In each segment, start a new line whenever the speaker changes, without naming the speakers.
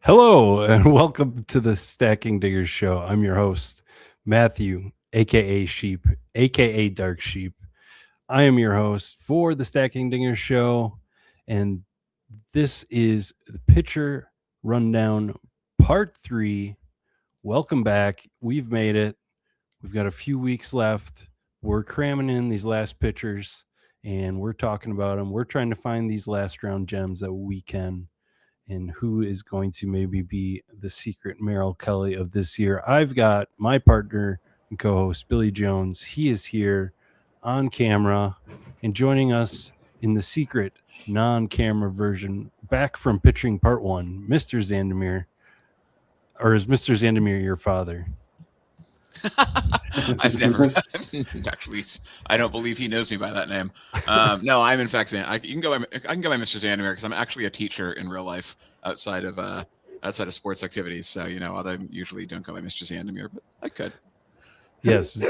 Hello and welcome to the Stacking Diggers Show. I'm your host, Matthew, aka Sheep, aka Dark Sheep. I am your host for the Stacking Diggers Show, and this is the pitcher rundown part 3. Welcome back. We've made it. We've got a few weeks left. We're cramming in these last pitchers and we're talking about them. We're trying to find these last round gems that we can, and who is going to maybe be the secret Merrill Kelly of this year. I've got my partner and co-host Billy Jones. He is here on camera and joining us in the secret non-camera version, back from pitching part 1, Mr. Xandamere. Or is Mr. Xandamere your father?
I've never actually. I don't believe he knows me by that name. No, I'm in fact. I can go by Mr. Xandamere because I'm actually a teacher in real life outside of sports activities. So I usually don't go by Mr. Xandamere, but I could.
Yes.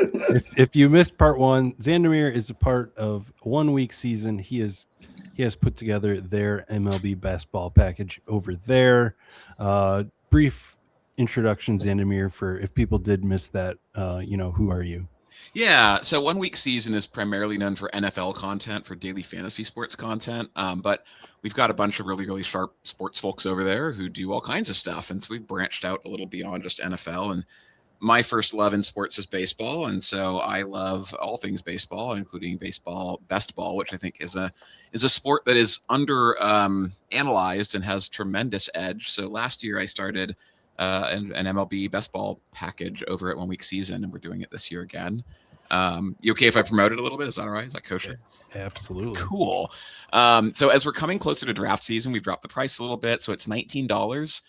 if you missed part 1, Xandamere is a part of 1 week season. He has put together their MLB best ball package over there. Brief introduction, Xandamere, for if people did miss that. Who are you?
Yeah, so 1 week season is primarily known for NFL content, for daily fantasy sports content. But we've got a bunch of really, really sharp sports folks over there who do all kinds of stuff. And so we've branched out a little beyond just NFL. And my first love in sports is baseball. And so I love all things baseball, including baseball best ball, which I think is a sport that is under analyzed and has tremendous edge. So last year I started an MLB best ball package over at 1 week season, and we're doing it this year again. You okay if I promote it a little bit? Is that all right? Is that kosher?
Absolutely.
Cool. So as we're coming closer to draft season, we've dropped the price a little bit. So it's $19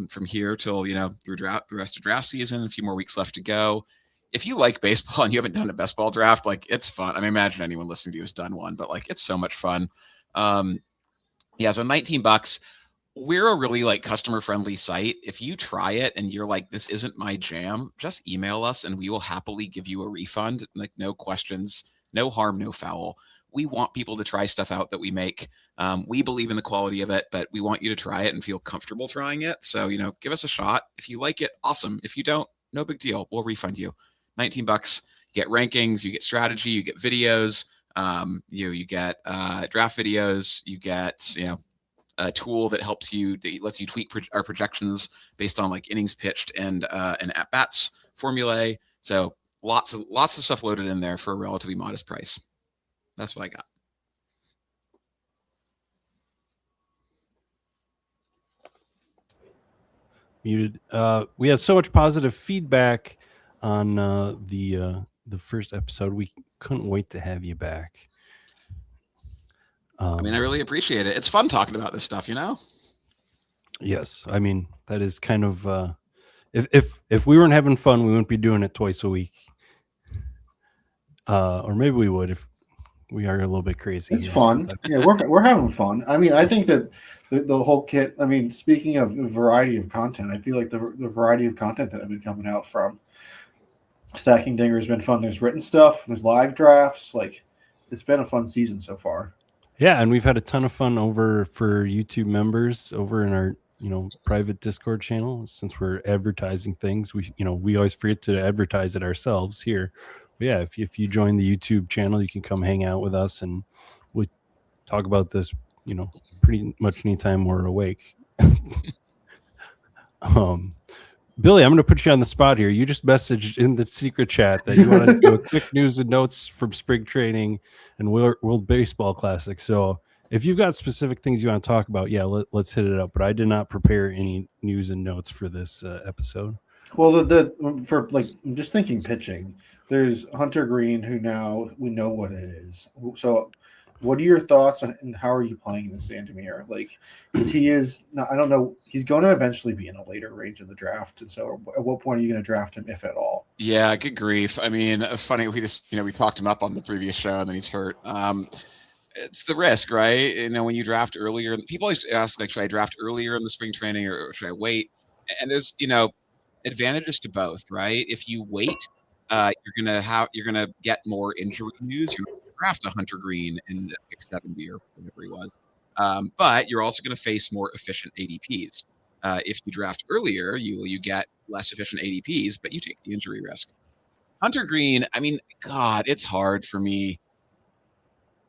from here till, through the rest of draft season, a few more weeks left to go. If you like baseball and you haven't done a best ball draft, like, it's fun. I mean, imagine anyone listening to you has done one, but like, it's so much fun. Yeah, so $19. We're a really customer friendly site. If you try it and you're like, this isn't my jam, just email us and we will happily give you a refund. Like, no questions, no harm, no foul. We want people to try stuff out that we make. We believe in the quality of it, but we want you to try it and feel comfortable trying it. So, give us a shot. If you like it, awesome. If you don't, no big deal. We'll refund you. $19. You get rankings, you get strategy, you get videos, you get draft videos, you get, a tool that lets you tweak our projections based on innings pitched and at bats formulae. So lots of stuff loaded in there for a relatively modest price. That's what I got.
Muted. We had so much positive feedback on the first episode. We couldn't wait to have you back.
I really appreciate it. It's fun talking about this stuff,
Yes, I mean, that is kind of if we weren't having fun, we wouldn't be doing it twice a week. Or maybe we would if we are a little bit crazy.
It's fun. Yeah, we're having fun. I mean, I think that the whole kit. I mean, speaking of variety of content, I feel like the variety of content that have been coming out from Stacking Dinger has been fun. There's written stuff. There's live drafts. It's been a fun season so far.
Yeah, and we've had a ton of fun over for YouTube members over in our private Discord channel. Since we're advertising things, we always forget to advertise it ourselves here. But yeah, if you join the YouTube channel, you can come hang out with us, and we talk about this pretty much anytime we're awake. Billy, I'm going to put you on the spot here. You just messaged in the secret chat that you want to do a quick news and notes from spring training and World Baseball Classic. So if you've got specific things you want to talk about, yeah, let's hit it up. But I did not prepare any news and notes for this episode.
Well, I'm just thinking pitching. There's Hunter Greene, who now we know what it is. So what are your thoughts on, and how are you playing this Xandamere? Because he is, I don't know, he's going to eventually be in a later range of the draft. And so at what point are you going to draft him, if at all?
Yeah, good grief. I mean, funny, we just, we talked him up on the previous show and then he's hurt. It's the risk, right? When you draft earlier, people always ask, should I draft earlier in the spring training or should I wait? And there's, advantages to both, right? If you wait, you're gonna get more injury news. You're gonna draft a Hunter Greene in pick 70 or whatever he was, but you're also going to face more efficient ADPs. If you draft earlier, you get less efficient ADPs, but you take the injury risk. Hunter Greene, I mean, God, it's hard for me.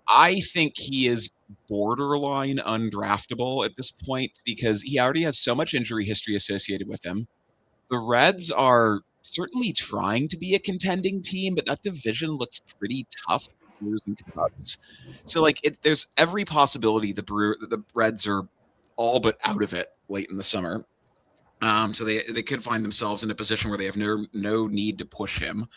I think he is borderline undraftable at this point because he already has so much injury history associated with him. The Reds are certainly trying to be a contending team, but that division looks pretty tough. Brewers and Cubs. So like there's every possibility the Reds are all but out of it late in the summer. So they could find themselves in a position where they have no need to push him.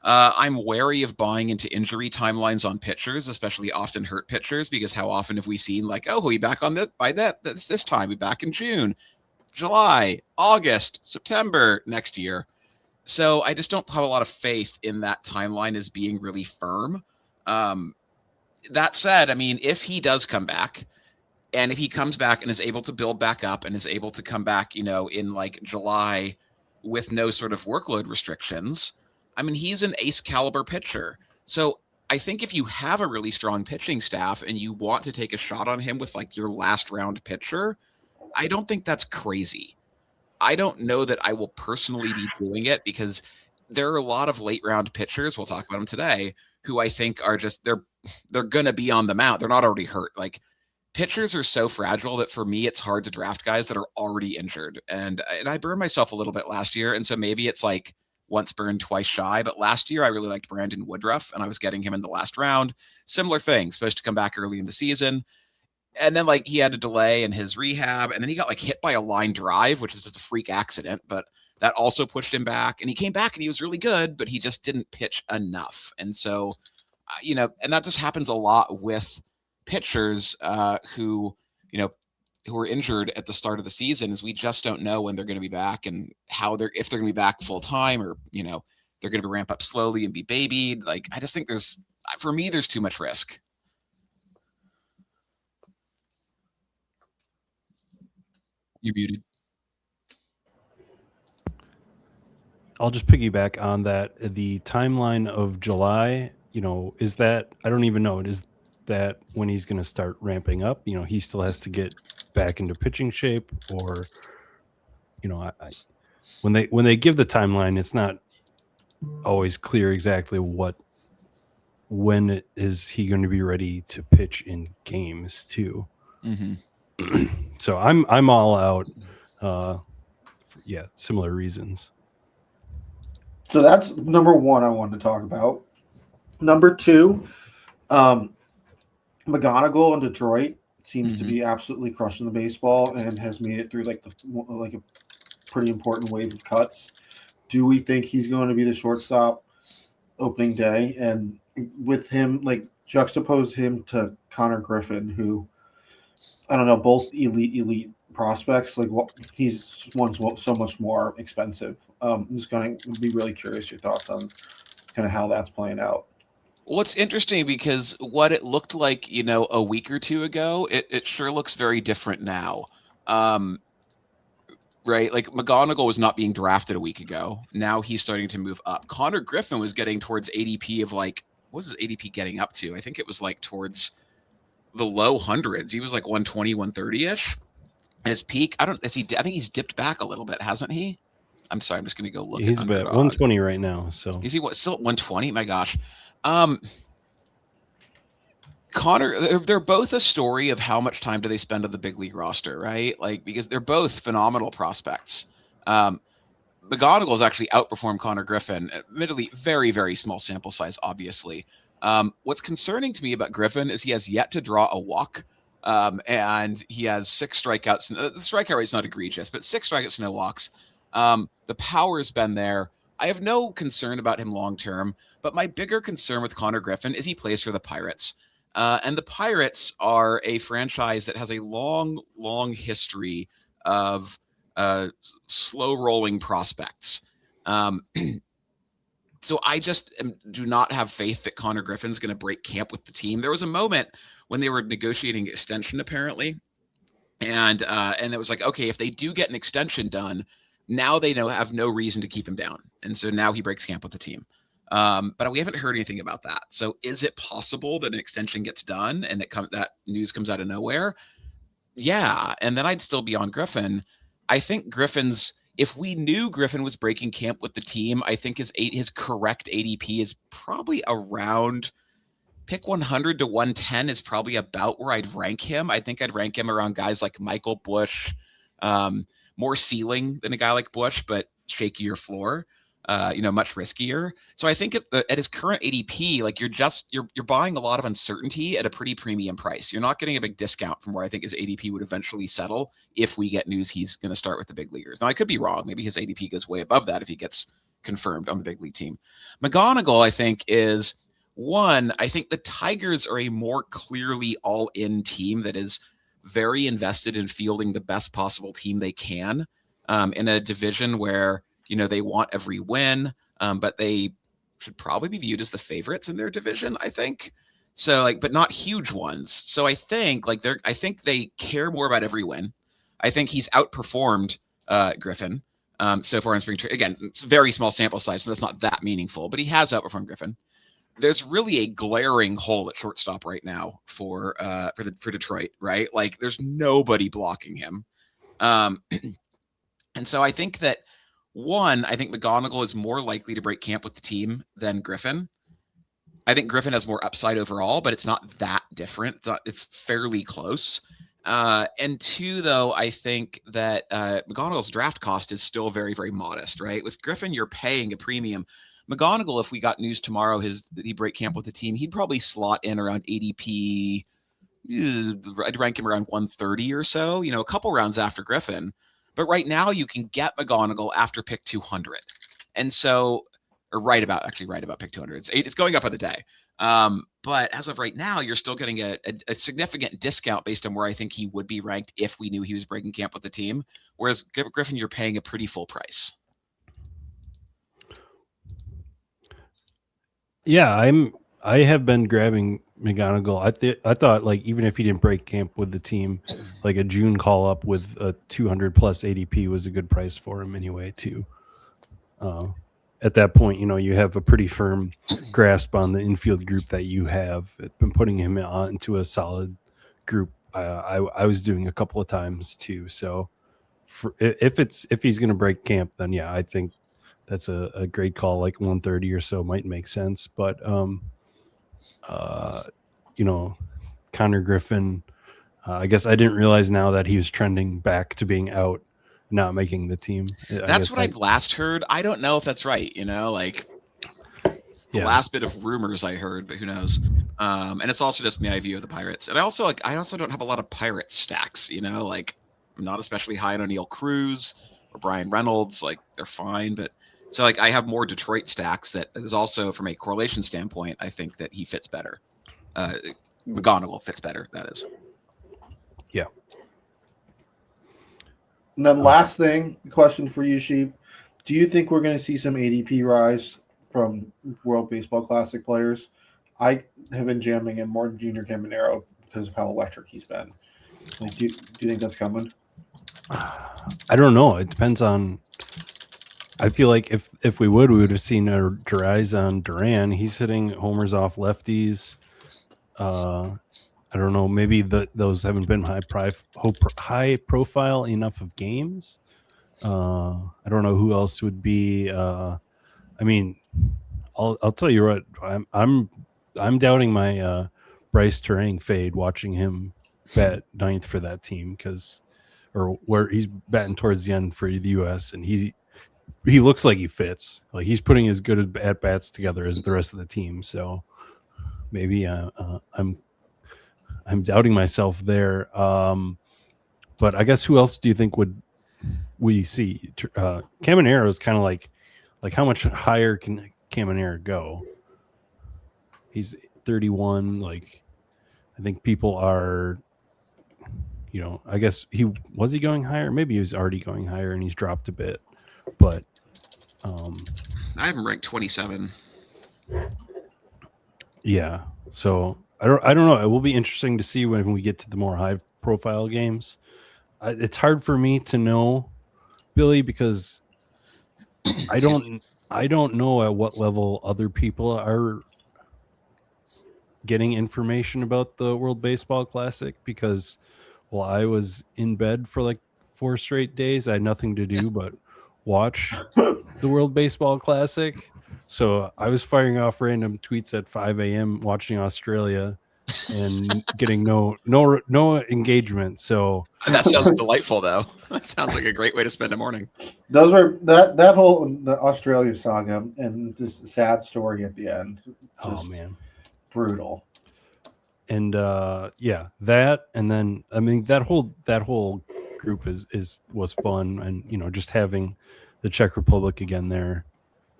I'm wary of buying into injury timelines on pitchers, especially often hurt pitchers, because how often have we seen like, oh, he'll be back on this time, be back in June, July, August, September next year. So I just don't have a lot of faith in that timeline as being really firm. That said, I mean, if he does come back, and if he comes back and is able to build back up and is able to come back, in like July with no sort of workload restrictions, I mean, he's an ace caliber pitcher. So I think if you have a really strong pitching staff and you want to take a shot on him with like your last round pitcher, I don't think that's crazy. I don't know that I will personally be doing it because there are a lot of late round pitchers, we'll talk about them today, who I think are just, they're going to be on the mound. They're not already hurt. Like pitchers are so fragile that for me, it's hard to draft guys that are already injured. And I burned myself a little bit last year. And so maybe it's like once burned, twice shy. But last year, I really liked Brandon Woodruff and I was getting him in the last round. Similar thing, supposed to come back early in the season. And then like he had a delay in his rehab and then he got like hit by a line drive, which is just a freak accident, but that also pushed him back and he came back and he was really good, but he just didn't pitch enough. And so, and that just happens a lot with pitchers who are injured at the start of the season is we just don't know when they're going to be back and if they're going to be back full time or, they're going to ramp up slowly and be babied. Like, I just think there's too much risk. You're muted.
I'll just piggyback on that. The timeline of July, is that, I don't even know, is that when he's going to start ramping up? He still has to get back into pitching shape or, when they give the timeline, it's not always clear exactly when is he going to be ready to pitch in games too. Mm-hmm. So I'm all out. Similar reasons.
So that's number one I wanted to talk about. Number two, McGonigal in Detroit seems to be absolutely crushing the baseball and has made it through like a pretty important wave of cuts. Do we think he's going to be the shortstop opening day? And with him, like juxtapose him to Connor Griffin, who I don't know, both elite prospects. Like he's so much more expensive. I'm just going to be really curious your thoughts on kind of how that's playing out.
Well, it's interesting because what it looked like, a week or two ago, it sure looks very different now. Right? Like McGonigal was not being drafted a week ago. Now he's starting to move up. Connor Griffin was getting towards ADP of like, what was his ADP getting up to? I think it was like towards the low hundreds. He was like 120, 130-ish. And his peak, I think he's dipped back a little bit, hasn't he? I'm sorry, I'm just going to go look.
He's about 120 right now. So
is he still at 120? My gosh. Connor, they're both a story of how much time do they spend on the big league roster, right? Like, because they're both phenomenal prospects. McGonigal has actually outperformed Connor Griffin, admittedly, very, very small sample size, obviously. What's concerning to me about Griffin is he has yet to draw a walk, and he has 6 strikeouts. The strikeout rate's not egregious, but 6 strikeouts, no walks. The power's been there. I have no concern about him long term, but my bigger concern with Connor Griffin is he plays for the Pirates. And the Pirates are a franchise that has a long, long history of slow-rolling prospects. So I just do not have faith that Connor Griffin's going to break camp with the team. There was a moment when they were negotiating extension, apparently, and it was like, okay, if they do get an extension done, now they have no reason to keep him down, and so now he breaks camp with the team. But we haven't heard anything about that. So is it possible that an extension gets done and that news comes out of nowhere? Yeah, and then I'd still be on Griffin. I think Griffin's, if we knew Griffin was breaking camp with the team, I think his correct ADP is probably around pick 100 to 110 is probably about where I'd rank him. I think I'd rank him around guys like Michael Bush, more ceiling than a guy like Bush, but shakier floor. Much riskier. So I think at his current ADP, like you're buying a lot of uncertainty at a pretty premium price. You're not getting a big discount from where I think his ADP would eventually settle if we get news he's going to start with the big leaguers. Now I could be wrong. Maybe his ADP goes way above that if he gets confirmed on the big league team. McGonigal, I think, is one. I think the Tigers are a more clearly all-in team that is very invested in fielding the best possible team they can in a division where they want every win, but they should probably be viewed as the favorites in their division, I think. So but not huge ones. So I think I think they care more about every win. I think he's outperformed Griffin so far in spring training. Again, it's a very small sample size, so that's not that meaningful, but he has outperformed Griffin. There's really a glaring hole at shortstop right now for Detroit, right? Like there's nobody blocking him. And so I think that I think McGonigal is more likely to break camp with the team than Griffin. I think Griffin has more upside overall, but it's not that different. It's fairly close. And two, though, I think that McGonigal's draft cost is still very, very modest, right? With Griffin, you're paying a premium. McGonigal, if we got news tomorrow that he break camp with the team, he'd probably slot in around ADP. I'd rank him around 130 or so, a couple rounds after Griffin. But right now you can get McGonigal after pick 200. And so, or right about pick 200. It's going up by the day. But as of right now, you're still getting a significant discount based on where I think he would be ranked if we knew he was breaking camp with the team. Whereas Griffin, you're paying a pretty full price.
Yeah, I have been grabbing McGonigal. I thought even if he didn't break camp with the team, like a June call up with a 200 plus ADP was a good price for him anyway too. At that point, you have a pretty firm grasp on the infield group that you have. It's been putting him into a solid group. I was doing a couple of times too. So if he's going to break camp, then yeah, I think that's a great call. Like 130 or so might make sense, but Connor Griffin, I guess I didn't realize now that he was trending back to being out, not making the team.
That's what I'd last heard. I don't know if that's right. It's the last bit of rumors I heard, but who knows? And it's also just my view of the Pirates. And I also don't have a lot of Pirates stacks. I'm not especially high on O'Neal Cruz or Brian Reynolds. They're fine, but so I have more Detroit stacks. That is also from a correlation standpoint. I think that he fits better. McGonigal fits better. That is.
Yeah.
And then last question for you, Sheep. Do you think we're going to see some ADP rise from World Baseball Classic players? I have been jamming in more Junior Caminero because of how electric he's been. Do you think that's coming?
I don't know. It depends on. I feel like if we would have seen a rise on Duran. He's hitting homers off lefties. I don't know. Maybe those haven't been high profile enough of games. I don't know who else would be. I'll tell you what. I'm doubting my Bryce Terang fade watching him bat ninth for that team or where he's batting towards the end for the U.S. and he looks like he fits. Like he's putting as good at bats together as the rest of the team. So maybe I'm doubting myself there. But I guess who else do you think would we see? Caminero is kind of like how much higher can Caminero go? He's 31. I think people are, I guess he going higher? Maybe he was already going higher and he's dropped a bit. But
I have him ranked 27.
Yeah. So I don't know. It will be interesting to see when we get to the more high profile games. It's hard for me to know, Billy, because I don't know at what level other people are getting information about the World Baseball Classic because I was in bed for 4 straight days. I had nothing to do but watch the World Baseball Classic. So I was firing off random tweets at 5 a.m. watching Australia and getting no engagement. So
That sounds delightful, though. That sounds like a great way to spend a morning.
Those were that whole the Australia saga and just a sad story at the end.
oh man,
brutal.
And that, and then I mean that whole group was fun, and just having the Czech Republic again there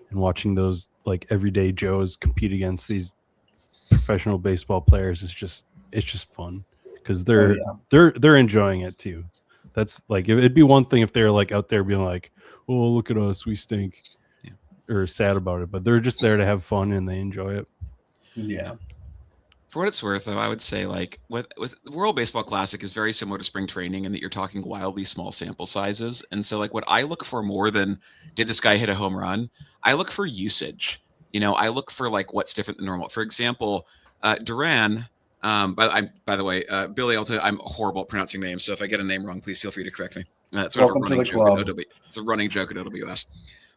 and watching those like everyday Joes compete against these professional baseball players is just fun because they're enjoying it too. That's like, it'd be one thing if they're like out there being like, oh, look at us, we stink, or sad about it, but they're just there to have fun and they enjoy it.
Yeah.
For what it's worth, though, I would say like with the World Baseball Classic is very similar to spring training in that you're talking wildly small sample sizes. And so like what I look for more than did this guy hit a home run, I look for usage. I look for like what's different than normal. For example, Duran, by the way, Billy, I'll tell you, I'm horrible at pronouncing names. So if I get a name wrong, please feel free to correct me. That's sort of a running joke at OW. It's a running joke at OWS.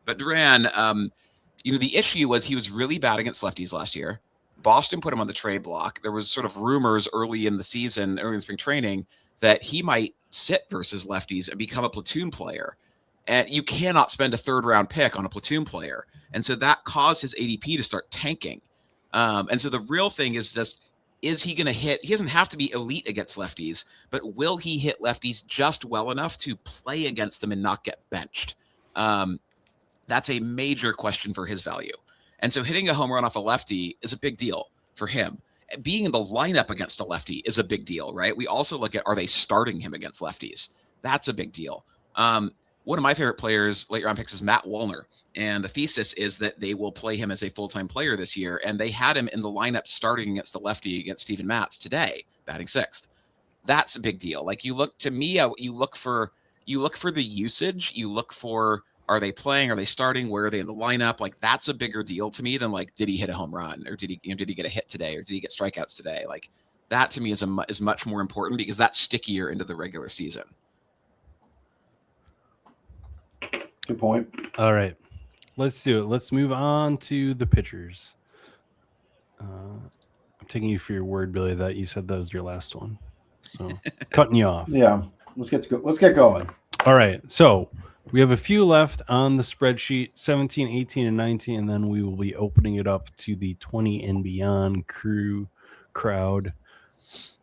But Duran, the issue was he was really bad against lefties last year. Boston put him on the trade block. There was sort of rumors early in the season, early in spring training, that he might sit versus lefties and become a platoon player. And you cannot spend a 3rd-round pick on a platoon player. And so that caused his ADP to start tanking. And so the real thing is just, is he going to hit? He doesn't have to be elite against lefties, but will he hit lefties just well enough to play against them and not get benched? That's a major question for his value. And so hitting a home run off a lefty is a big deal for him. Being in the lineup against a lefty is a big deal, right? We also look at, are they starting him against lefties? That's a big deal. One of my favorite players, late round picks, is Matt Wallner. And the thesis is that they will play him as a full-time player this year. And they had him in the lineup starting against a lefty against Steven Matz today, batting 6th. That's a big deal. Like you look for the usage. You look for, are they playing? Are they starting? Where are they in the lineup? Like that's a bigger deal to me than like, did he hit a home run, or did he get a hit today, or did he get strikeouts today? Like that to me is much more important because that's stickier into the regular season.
Good point.
All right, let's do it. Let's move on to the pitchers. I'm taking you for your word, Billy, that you said that was your last one. So cutting you off.
Yeah, let's get going.
All right, so we have a few left on the spreadsheet, 17, 18, and 19, and then we will be opening it up to the 20 and beyond crowd.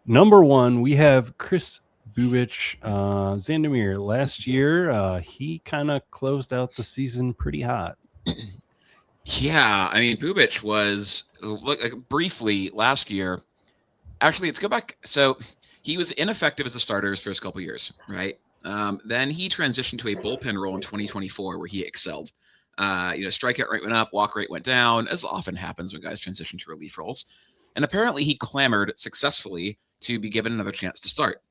Number 1, we have Chris Bubich, Xandamere. Last year, he kind of closed out the season pretty hot.
Yeah, I mean, Bubich was briefly last year. Actually, let's go back. So he was ineffective as a starter his first couple years, right? Then he transitioned to a bullpen role in 2024 where he excelled. Strikeout rate went up, walk rate went down, as often happens when guys transition to relief roles. And apparently he clamored successfully to be given another chance to start.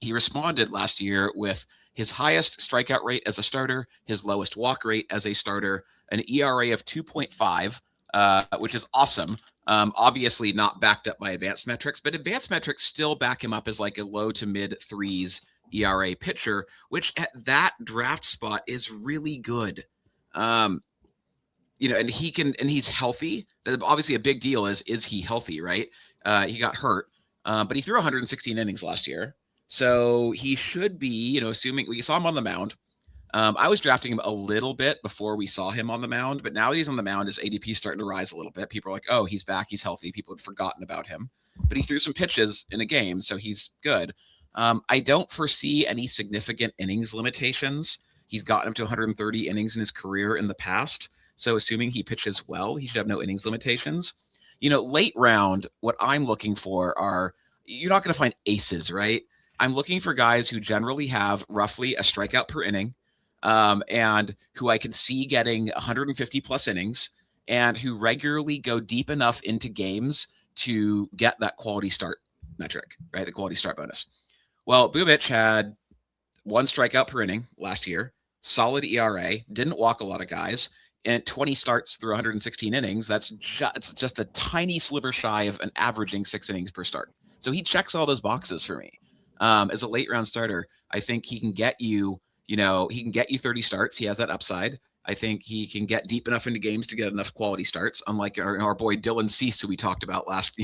He responded last year with his highest strikeout rate as a starter, his lowest walk rate as a starter, an ERA of 2.5, which is awesome. Obviously not backed up by advanced metrics, but advanced metrics still back him up as like a low to mid 3s ERA pitcher, which at that draft spot is really good. And he's healthy. Obviously a big deal is he healthy, right? He got hurt, but he threw 116 innings last year. So he should be, assuming we saw him on the mound. I was drafting him a little bit before we saw him on the mound, but now that he's on the mound, his ADP is starting to rise a little bit. People are like, oh, he's back. He's healthy. People had forgotten about him, but he threw some pitches in a game, so he's good. I don't foresee any significant innings limitations. He's gotten up to 130 innings in his career in the past. So assuming he pitches well, he should have no innings limitations. Late round, what I'm looking for are, you're not going to find aces, right? I'm looking for guys who generally have roughly a strikeout per inning, and who I can see getting 150 plus innings, and who regularly go deep enough into games to get that quality start metric, right? The quality start bonus. Well, Bubich had 1 strikeout per inning last year, solid ERA, didn't walk a lot of guys, and 20 starts through 116 innings. That's just a tiny sliver shy of an averaging 6 innings per start. So he checks all those boxes for me. as a late round starter, I think he can get you, he can get you 30 starts. He has that upside. I think he can get deep enough into games to get enough quality starts, unlike our boy Dylan Cease, who we talked about last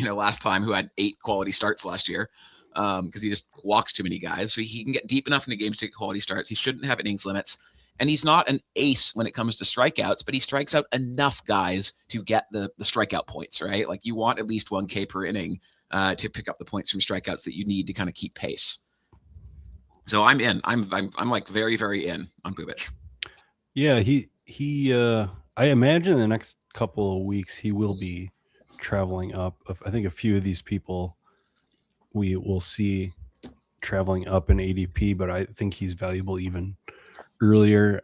time, who had 8 quality starts last year, because he just walks too many guys. So he can get deep enough into games to get quality starts. He shouldn't have innings limits. And he's not an ace when it comes to strikeouts, but he strikes out enough guys to get the strikeout points, right? Like you want at least 1K per inning to pick up the points from strikeouts that you need to kind of keep pace. So I'm in. I'm like very, very in on Bubich.
Yeah, he I imagine in the next couple of weeks he will be traveling up. I think a few of these people we will see traveling up in ADP, but I think he's valuable even earlier.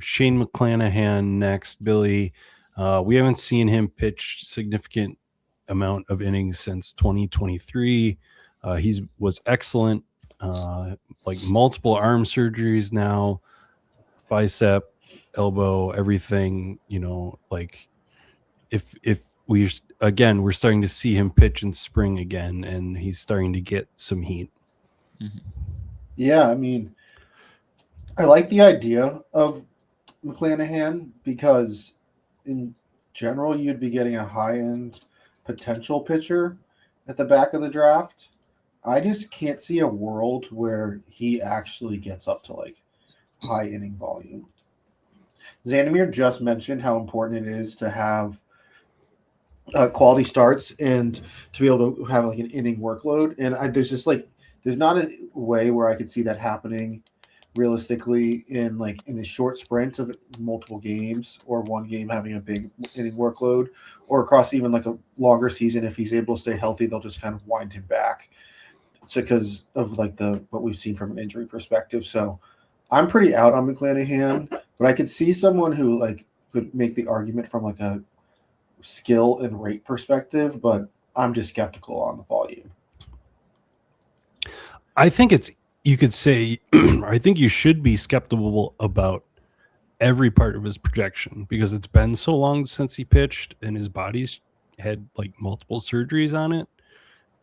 Shane McClanahan next, Billy. We haven't seen him pitch significant amount of innings since 2023. He was excellent, like multiple arm surgeries now, bicep, elbow, everything, like if we're starting to see him pitch in spring again, and he's starting to get some heat.
Mm-hmm.
Yeah, I mean, I like the idea of McClanahan because in general, you'd be getting a high-end potential pitcher at the back of the draft. I just can't see a world where he actually gets up to like high inning volume. Xandamere just mentioned how important it is to have quality starts and to be able to have like an inning workload. And there's not a way where I could see that happening realistically in the short sprints of multiple games, or one game having a big inning workload, or across even like a longer season. If he's able to stay healthy, they'll just kind of wind him back. So because of like what we've seen from an injury perspective. So I'm pretty out on McClanahan, but I could see someone who like could make the argument from like a skill and rate perspective, but I'm just skeptical on the volume.
I think you could say, I think you should be skeptical about every part of his projection because it's been so long since he pitched and his body's had like multiple surgeries on it,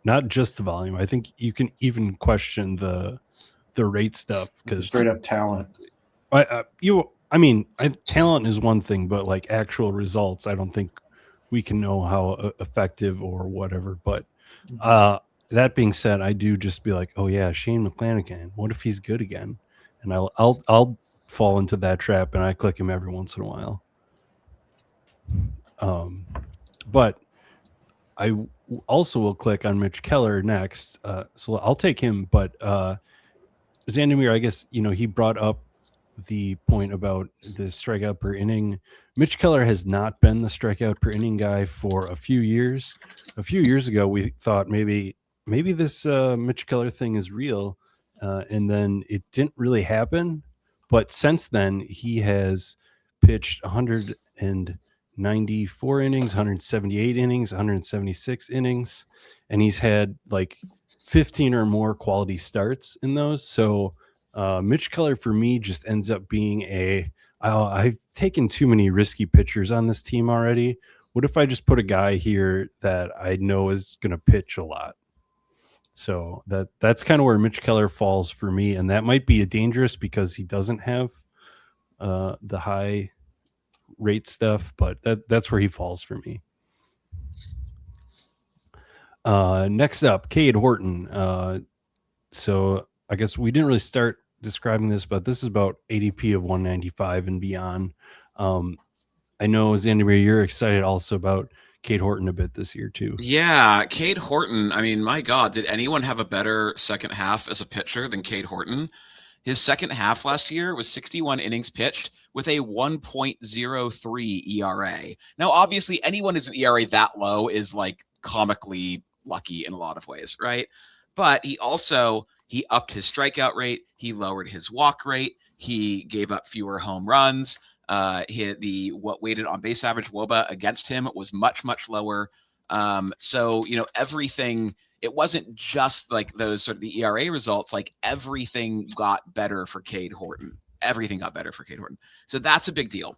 not just the volume. I think you can even question the rate stuff because
straight up talent.
Talent is one thing, but like actual results, I don't think we can know how effective or whatever. But that being said, I do just be like, oh yeah, Shane McClanahan. What if he's good again? And I'll fall into that trap, and I click him every once in a while. But I also will click on Mitch Keller next, so I'll take him. But Xandamere, I guess he brought up the point about the strikeout per inning. Mitch Keller has not been the strikeout per inning guy for a few years. A few years ago, we thought maybe this Mitch Keller thing is real, and then it didn't really happen. But since then, he has pitched 194 innings, 178 innings, 176 innings, and he's had like 15 or more quality starts in those. So Mitch Keller for me just ends up being I've taken too many risky pitchers on this team already. What if I just put a guy here that I know is going to pitch a lot? So that's kind of where Mitch Keller falls for me, and that might be dangerous because he doesn't have the high rate stuff, but that's where he falls for me. Next up, Kade Horton. So I guess we didn't really start describing this, but this is about ADP of 195 and beyond. I know, Xandamere, you're excited also about Kade Horton a bit this year too.
Yeah, Kade Horton. I mean, my God, did anyone have a better second half as a pitcher than Kade Horton? His second half last year was 61 innings pitched with a 1.03 ERA. Now, obviously, anyone who's an ERA that low is like comically lucky in a lot of ways, right? But he upped his strikeout rate. He lowered his walk rate. He gave up fewer home runs. What weighted on base average WOBA against him was much, much lower. So everything, it wasn't just like those sort of the ERA results, like everything got better for Kade Horton. Everything got better for Kade Horton. So that's a big deal.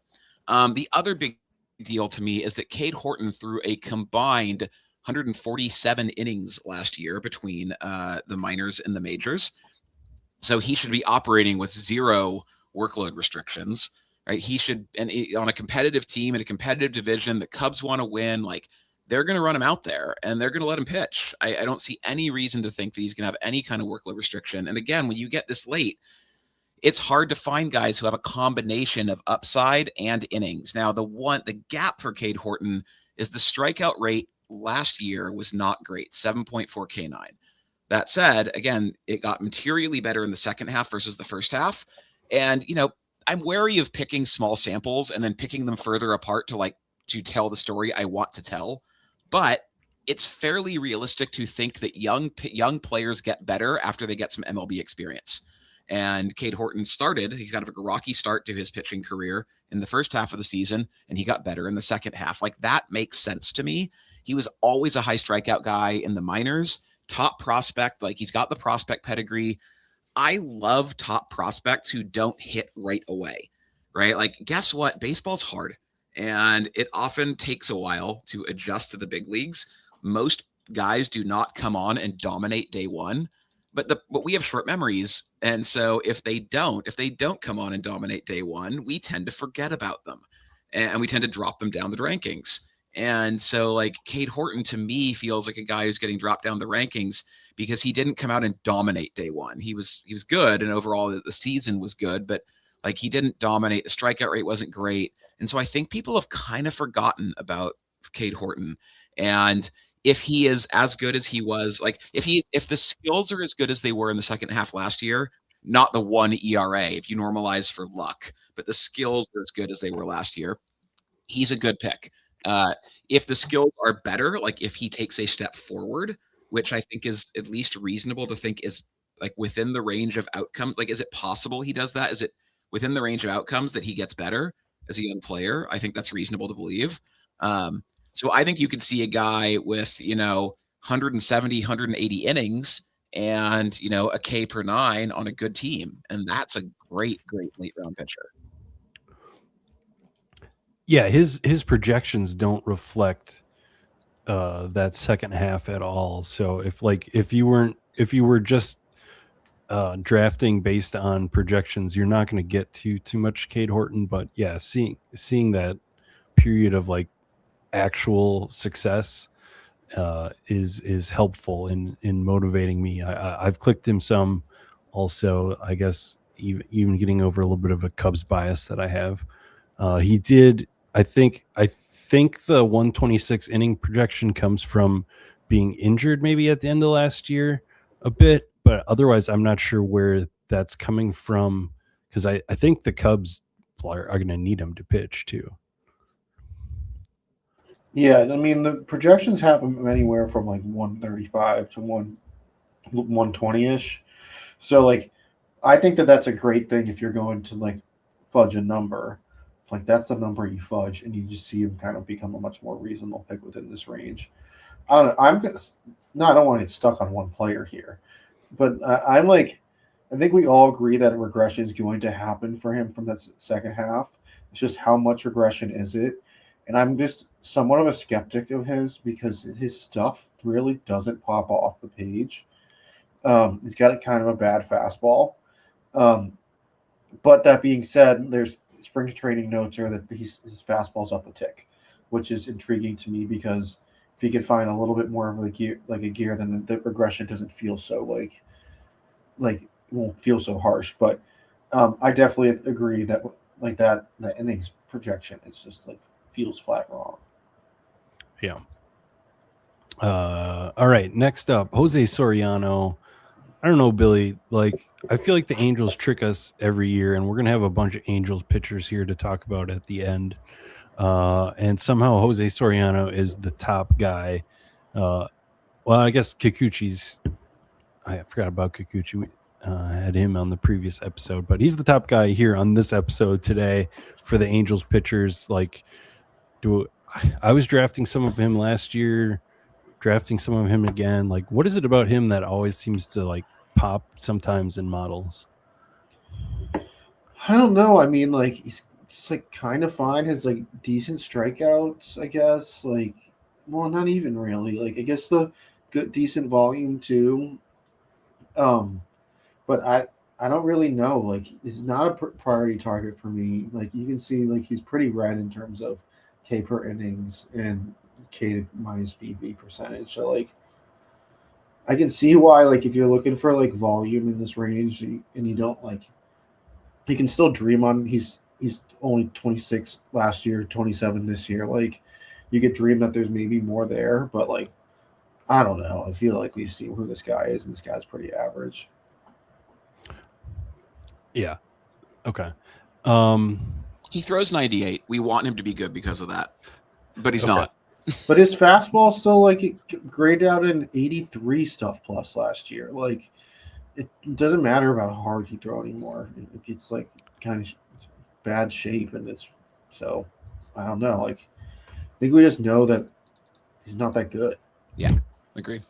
The other big deal to me is that Kade Horton threw a combined 147 innings last year between the minors and the majors. So he should be operating with 0 workload restrictions, right? He should, and on a competitive team in a competitive division, the Cubs want to win, like they're going to run him out there and they're going to let him pitch. I don't see any reason to think that he's going to have any kind of workload restriction. And again, when you get this late, it's hard to find guys who have a combination of upside and innings. Now, the gap for Kade Horton is the strikeout rate last year was not great, 7.4 K9. That said, again, it got materially better in the second half versus the first half. And, I'm wary of picking small samples and then picking them further apart to tell the story I want to tell. But it's fairly realistic to think that young players get better after they get some MLB experience. And Kade Horton he's got a rocky start to his pitching career in the first half of the season, and he got better in the second half. Like, that makes sense to me. He was always a high strikeout guy in the minors, top prospect. Like, he's got the prospect pedigree. I love top prospects who don't hit right away, right? Like, guess what? Baseball's hard, and it often takes a while to adjust to the big leagues. Most guys do not come on and dominate day one. But we have short memories. And so if they don't come on and dominate day one, we tend to forget about them and we tend to drop them down the rankings. And so, like, Kade Horton to me feels like a guy who's getting dropped down the rankings because he didn't come out and dominate day one. He was good. And overall the season was good, but like, he didn't dominate. The strikeout rate wasn't great. And so I think people have kind of forgotten about Kade Horton. And if he is as good as he was, like if the skills are as good as they were in the second half last year, not the 1 ERA, if you normalize for luck, but the skills are as good as they were last year, he's a good pick. If the skills are better, like if he takes a step forward, which I think is at least reasonable to think is like within the range of outcomes, like, is it possible he does that? Is it within the range of outcomes that he gets better as a young player? I think that's reasonable to believe. So I think you could see a guy with, 170, 180 innings and, a K per 9 on a good team. And that's a great, great late round pitcher.
Yeah, his projections don't reflect that second half at all. So if you were just drafting based on projections, you're not going to get too much Kade Horton. But yeah, seeing that period of like actual success is helpful in motivating me. I've clicked him some also, I guess, even getting over a little bit of a Cubs bias that I have. He did, I think the 126 inning projection comes from being injured maybe at the end of last year a bit, but otherwise I'm not sure where that's coming from, because I think the Cubs are going to need him to pitch too.
Yeah, I mean, the projections have them anywhere from like 135 to 120-ish. So, like, I think that's a great thing if you're going to, like, fudge a number. Like, that's the number you fudge, and you just see him kind of become a much more reasonable pick within this range. I don't want to get stuck on one player here. But I think we all agree that regression is going to happen for him from that second half. It's just how much regression is it? And I'm just somewhat of a skeptic of his because his stuff really doesn't pop off the page. He's got a kind of a bad fastball. But that being said, there's spring training notes are that his fastball's up a tick, which is intriguing to me because if he could find a little bit more of a gear, then the regression doesn't feel so like it won't feel so harsh. But I definitely agree that like that innings projection is just like feels flat wrong.
Yeah. All right. Next up, Jose Soriano. I don't know, Billy. Like, I feel like the Angels trick us every year, and we're gonna have a bunch of Angels pitchers here to talk about at the end. And somehow Jose Soriano is the top guy. Well, I guess Kikuchi's. I forgot about Kikuchi. We had him on the previous episode, but he's the top guy here on this episode today for the Angels pitchers. Like, I was drafting some of him last year, drafting some of him again. Like, what is it about him that always seems to like pop sometimes in models?
I don't know. I mean, like, he's just like kind of fine. His like decent strikeouts, I guess. Like Well, not even really. Like I guess the good decent volume too. But I don't really know. Like it's not a priority target for me. Like you can see, like he's pretty red in terms of K per innings and K to minus BB percentage. So like I can see why, like if you're looking for like volume in this range and you don't like, you can still dream on. He's only 26 last year, 27 this year. Like you could dream that there's maybe more there, but like I don't know. I feel like we see who this guy is, and this guy's pretty average.
Yeah. Okay.
He throws 98. We want him to be good because of that, but he's not.
But his fastball still like it graded out in 83 stuff plus last year. Like it doesn't matter about how hard he throw anymore. It's like kind of bad shape, and it's so I don't know. Like I think we just know that he's not that good.
Yeah, agree.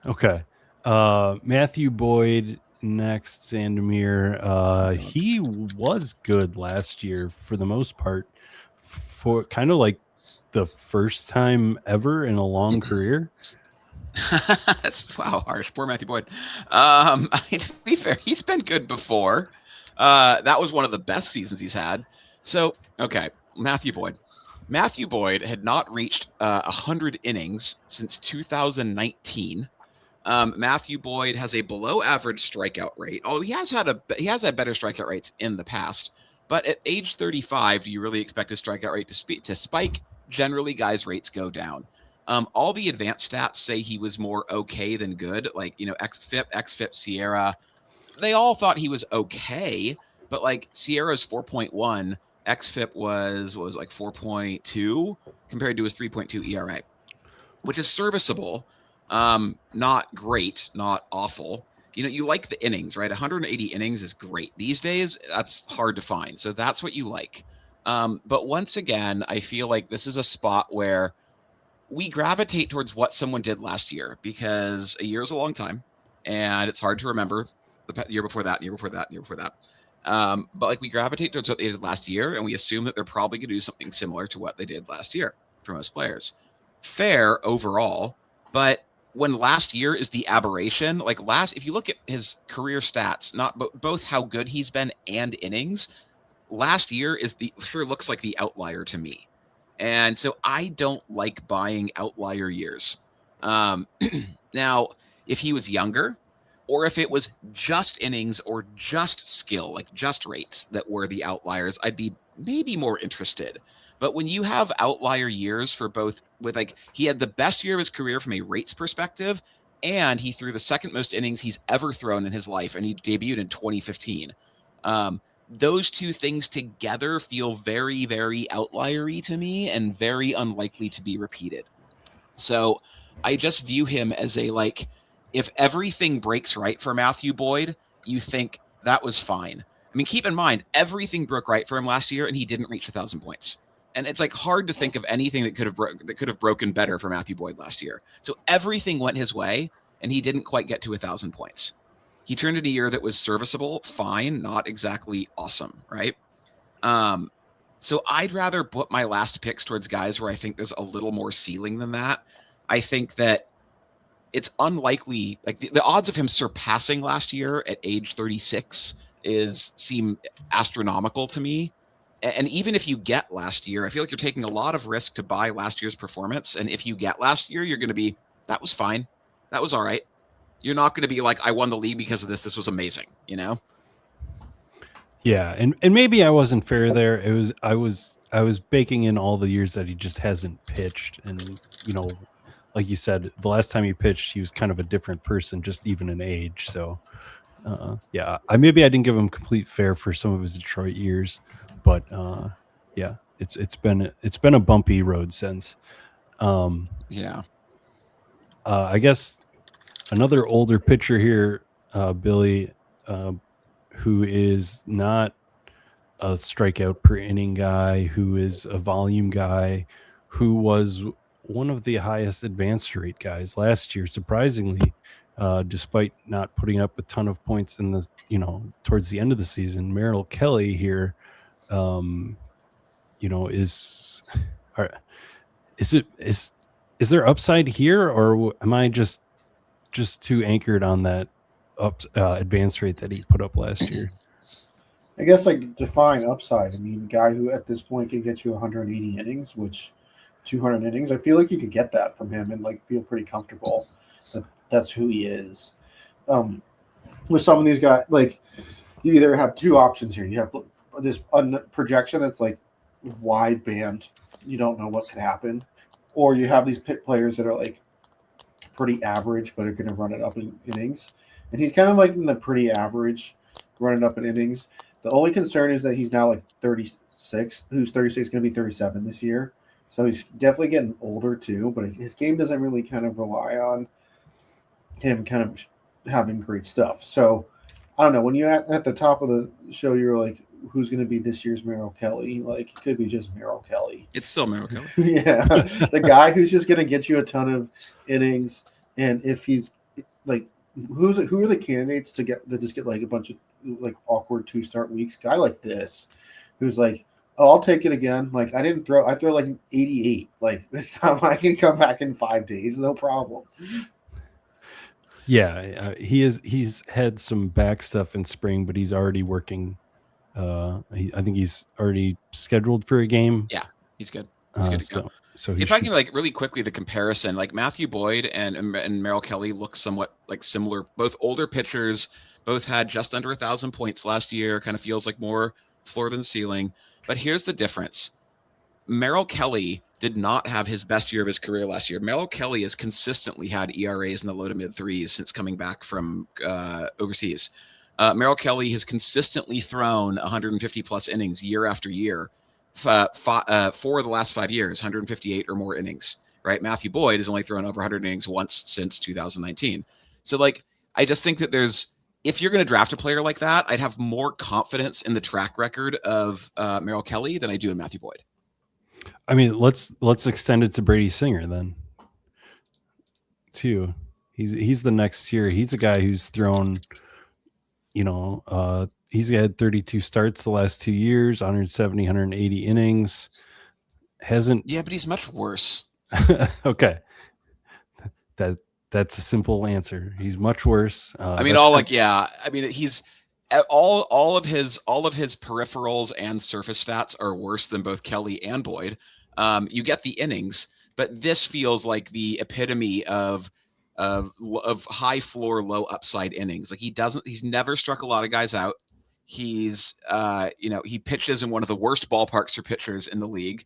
Okay. Matthew Boyd next, Xandamere. He was good last year for the most part, for kind of like the first time ever in a long career.
That's harsh. Poor Matthew Boyd. To be fair, he's been good before. That was one of the best seasons he's had. So, okay, Matthew Boyd. Matthew Boyd had not reached 100 innings since 2019. Matthew Boyd has a below-average strikeout rate. Oh, he has had better strikeout rates in the past. But at age 35, do you really expect his strikeout rate to spike? Generally, guys' rates go down. All the advanced stats say he was more okay than good, like, XFIP, Sierra. They all thought he was okay, but like Sierra's 4.1, XFIP was like 4.2 compared to his 3.2 ERA, which is serviceable. Not great, not awful. You like the innings, right? 180 innings is great. These days, that's hard to find. So that's what you like. But once again, I feel like this is a spot where we gravitate towards what someone did last year because a year is a long time and it's hard to remember the year before that, year before that, year before that. But like we gravitate towards what they did last year and we assume that they're probably going to do something similar to what they did last year for most players. Fair overall, but when last year is the aberration, if you look at his career stats, not both how good he's been and innings, last year sure looks like the outlier to me. And so I don't like buying outlier years. Now, if he was younger, or if it was just innings or just skill, like just rates that were the outliers, I'd be maybe more interested. But when you have outlier years for both, he had the best year of his career from a rates perspective, and he threw the second most innings he's ever thrown in his life, and he debuted in 2015. Those two things together feel very, very outliery to me and very unlikely to be repeated. So I just view him as if everything breaks right for Matthew Boyd, you think that was fine. I mean, keep in mind, everything broke right for him last year and he didn't reach 1,000 points. And it's hard to think of anything that could have broken better for Matthew Boyd last year. So everything went his way and he didn't quite get to 1,000 points. He turned in a year that was serviceable, fine, not exactly awesome, right? So I'd rather put my last picks towards guys where I think there's a little more ceiling than that. I think that it's unlikely, the odds of him surpassing last year at age 36 seem astronomical to me. And even if you get last year, I feel like you're taking a lot of risk to buy last year's performance. And if you get last year, you're going to be, that was fine. That was all right. You're not going to be like, I won the league because of this. This was amazing,
Yeah, and maybe I wasn't fair there. I was baking in all the years that he just hasn't pitched, and like you said, the last time he pitched, he was kind of a different person, just even in age. So, yeah, I didn't give him complete fair for some of his Detroit years, but yeah, it's been a bumpy road since.
Yeah,
I guess another older pitcher here, Billy, who is not a strikeout per inning guy, who is a volume guy, who was one of the highest advance rate guys last year, surprisingly, despite not putting up a ton of points in the, towards the end of the season. Merrill Kelly here, is is there upside here, or am I just too anchored on that advance rate that he put up last year?
I guess like define upside. I mean, guy who at this point can get you 180 innings, which 200 innings. I feel like you could get that from him and like feel pretty comfortable that that's who he is. With some of these guys, like you either have two options here. You have this projection that's like wide band. You don't know what could happen, or you have these pit players that are like pretty average, but are going to run it up in innings. And he's kind of like in the pretty average, running up in innings. The only concern is that he's now like 36. Who's 36 going to be 37 this year. So he's definitely getting older too, but his game doesn't really kind of rely on him kind of having great stuff. So I don't know. When you at the top of the show, you're like, who's going to be this year's Merrill Kelly? Like, it could be just Merrill Kelly.
It's still Merrill Kelly.
Yeah. The guy who's just going to get you a ton of innings. And if he's like, who are the candidates to just get like a bunch of like awkward 2-start weeks? Guy like this, who's like, oh, I'll take it again. Like, I throw like an 88. Like, this time I can come back in 5 days. No problem.
Yeah, he's had some back stuff in spring, but he's already working. I think he's already scheduled for a game.
Yeah, he's good. He's good to go.
So
if I can like really quickly the comparison, like Matthew Boyd and Merrill Kelly look somewhat like similar. Both older pitchers, both had just under 1,000 points last year. Kind of feels like more floor than ceiling. But here's the difference: Merrill Kelly did not have his best year of his career last year. Merrill Kelly has consistently had ERAs in the low to mid threes since coming back from overseas. Merrill Kelly has consistently thrown 150 plus innings year after year for the last 5 years, 158 or more innings, right? Matthew Boyd has only thrown over 100 innings once since 2019. So like, I just think that if you're going to draft a player like that, I'd have more confidence in the track record of Merrill Kelly than I do in Matthew Boyd.
I mean, let's extend it to Brady Singer then. Too, he's the next tier. He's a guy who's thrown, he's had 32 starts the last 2 years, 170, 180 innings.
Yeah, but he's much worse.
Okay, that's a simple answer. He's much worse.
He's all of his peripherals and surface stats are worse than both Kelly and Boyd. You get the innings, but this feels like the epitome of high floor, low upside innings. Like he's never struck a lot of guys out. He's he pitches in one of the worst ballparks for pitchers in the league.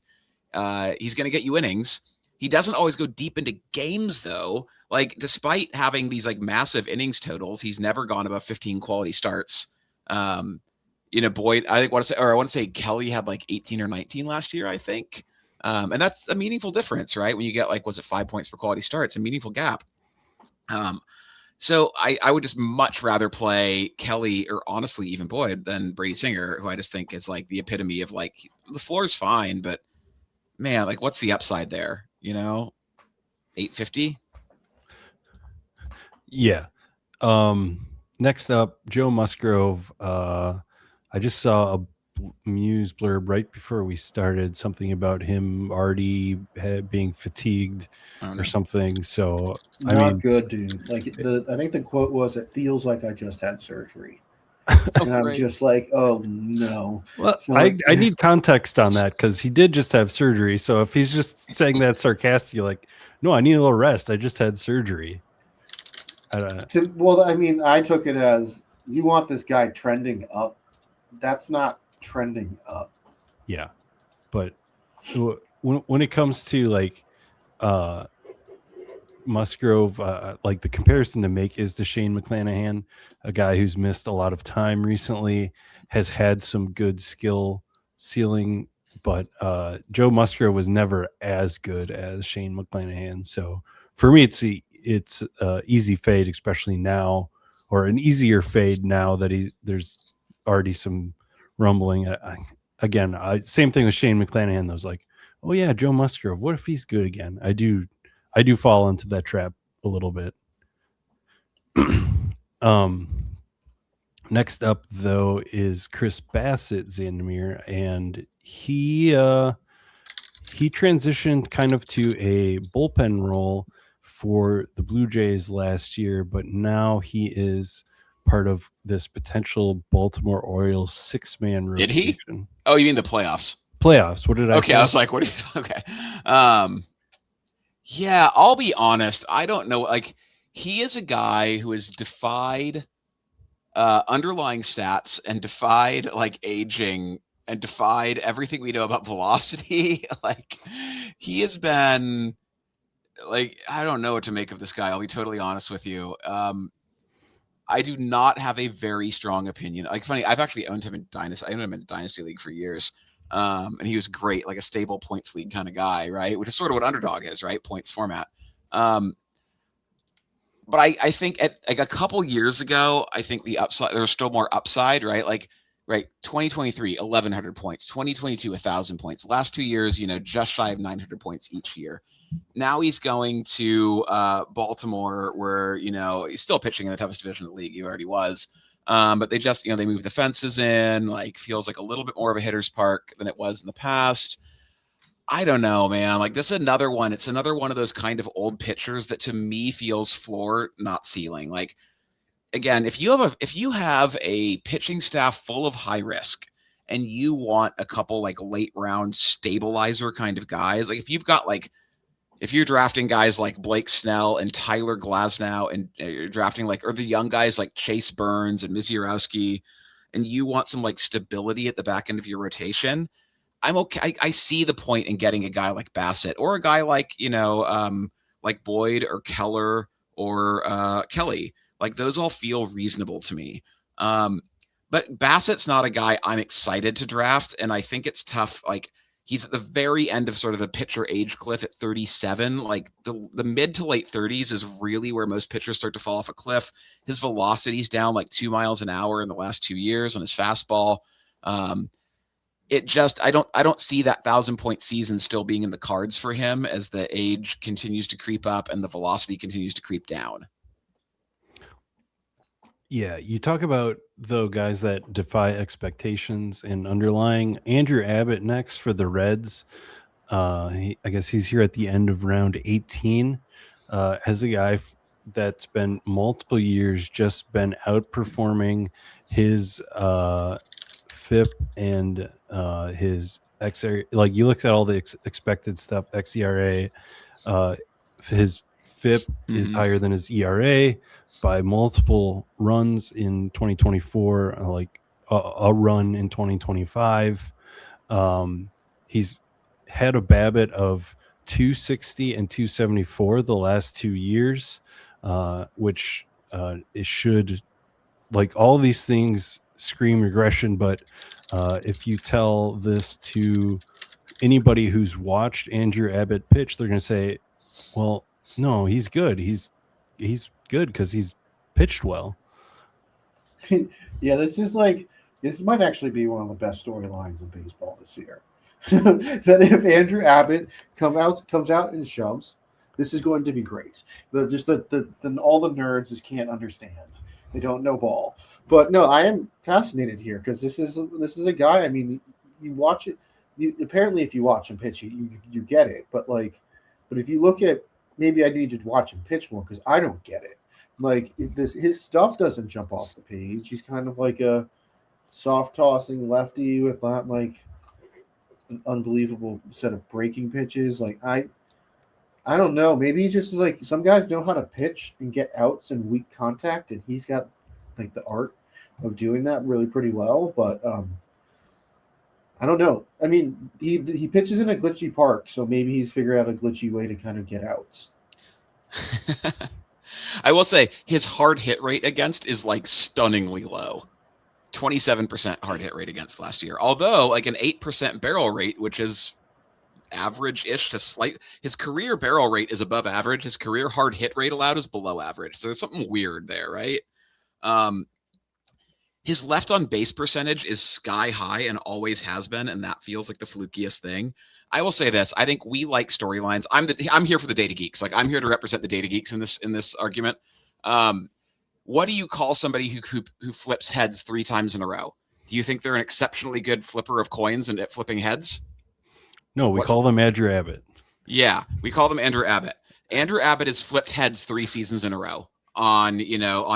He's going to get you innings. He doesn't always go deep into games though. Like despite having these like massive innings totals, he's never gone above 15 quality starts. Boyd, I want to say Kelly had like 18 or 19 last year, I think. And that's a meaningful difference, right? When you get like, was it 5 points per quality start? It's a meaningful gap. So I would just much rather play Kelly or honestly even Boyd than Brady Singer, who I just think is like the epitome of like, the floor is fine, but man, like what's the upside there? 850.
Yeah. Next up, Joe Musgrove. I just saw a Muse blurb right before we started, something about him already being fatigued or something. So
not good, dude. Like I think the quote was, "It feels like I just had surgery," and I'm just like, "Oh no."
Well, so, I need context on that because he did just have surgery. So if he's just saying that sarcastically, like, "No, I need a little rest. I just had surgery."
Well, I mean, I took it as you want this guy trending up. That's not trending up.
Yeah, but when it comes to like Musgrove, like the comparison to make is to Shane McClanahan, a guy who's missed a lot of time recently, has had some good skill ceiling, but Joe Musgrove was never as good as Shane McClanahan. So for me, it's easy fade, especially now, or an easier fade now that there's already some rumbling. Same thing with Shane McClanahan. I was like, oh yeah, Joe Musgrove. What if he's good again? I do fall into that trap a little bit. Next up though is Chris Bassitt, Xandamere, and he he transitioned kind of to a bullpen role for the Blue Jays last year, but now he is part of this potential Baltimore Orioles 6-man
Did he?
rotation.
Oh, you mean the playoffs?
Playoffs. What did I say?
Okay, I was like, what are you? Okay. Yeah, I'll be honest. I don't know. Like, he is a guy who has defied underlying stats and defied like aging and defied everything we know about velocity. Like, he has been like, I don't know what to make of this guy. I'll be totally honest with you. I do not have a very strong opinion. Like, funny, I've actually owned him in Dynasty. I owned him in Dynasty League for years. And he was great, like a stable points league kind of guy, right? Which is sort of what Underdog is, right? Points format. But I think at like a couple years ago, I think the upside, there was still more upside, right? Like, right, 2023, 1,100 points, 2022, 1,000 points. Last 2 years, just shy of 900 points each year. Now he's going to Baltimore, where, he's still pitching in the toughest division of the league. He already was. But they just, they moved the fences in, like, feels like a little bit more of a hitter's park than it was in the past. I don't know, man. Like, this is another one. It's another one of those kind of old pitchers that to me feels floor, not ceiling. Like, again, if you have a pitching staff full of high risk and you want a couple like late round stabilizer kind of guys, like if you're drafting guys like Blake Snell and Tyler Glasnow, and you're drafting or the young guys like Chase Burns and Misiorowski, and you want some like stability at the back end of your rotation, I'm okay. I see the point in getting a guy like Bassitt or a guy like, like Boyd or Keller or Kelly. Like, those all feel reasonable to me. But Bassitt's not a guy I'm excited to draft, and I think it's tough. Like, he's at the very end of sort of the pitcher age cliff at 37. Like, the mid to late 30s is really where most pitchers start to fall off a cliff. His velocity's down like 2 miles an hour in the last 2 years on his fastball. I don't see that 1,000-point season still being in the cards for him as the age continues to creep up and the velocity continues to creep down.
Yeah, you talk about, though, guys that defy expectations and underlying. Andrew Abbott next for the Reds. I guess he's here at the end of round 18. As a guy that's been multiple years just been outperforming his FIP and his XRA. Like, you look at all the expected stuff, xERA, his FIP is higher than his ERA by multiple runs in 2024, like a run in 2025. He's had a BABIP of 260 and 274 the last 2 years, which it should, like, all these things scream regression. But if you tell this to anybody who's watched Andrew Abbott pitch, they're going to say, well, no, he's good. He's good because he's pitched well.
Yeah, this might actually be one of the best storylines in baseball this year. That if Andrew Abbott comes out and shoves, this is going to be great. All the nerds just can't understand. They don't know ball. But no, I am fascinated here because this is a guy. I mean, you watch it. Apparently, if you watch him pitch, you get it. But if you look at, maybe I need to watch him pitch more because I don't get it. Like, his stuff doesn't jump off the page. He's kind of like a soft tossing lefty with not like an unbelievable set of breaking pitches. Like, I don't know. Maybe he just is like, some guys know how to pitch and get outs and weak contact, and he's got like the art of doing that really pretty well. But I don't know. I mean, he pitches in a glitchy park, so maybe he's figured out a glitchy way to kind of get outs.
I will say his hard hit rate against is like stunningly low. 27% hard hit rate against last year. Although like an 8% barrel rate, which is average-ish to slight. His career barrel rate is above average. His career hard hit rate allowed is below average. So there's something weird there, right? His left on base percentage is sky high and always has been, and that feels like the flukiest thing. I will say this: I think we like storylines. I'm here for the data geeks. Like, I'm here to represent the data geeks in this argument. What do you call somebody who flips heads 3 times in a row? Do you think they're an exceptionally good flipper of coins and at flipping heads?
No, we call them Andrew Abbott.
Yeah, we call them Andrew Abbott. Andrew Abbott has flipped heads 3 seasons in a row on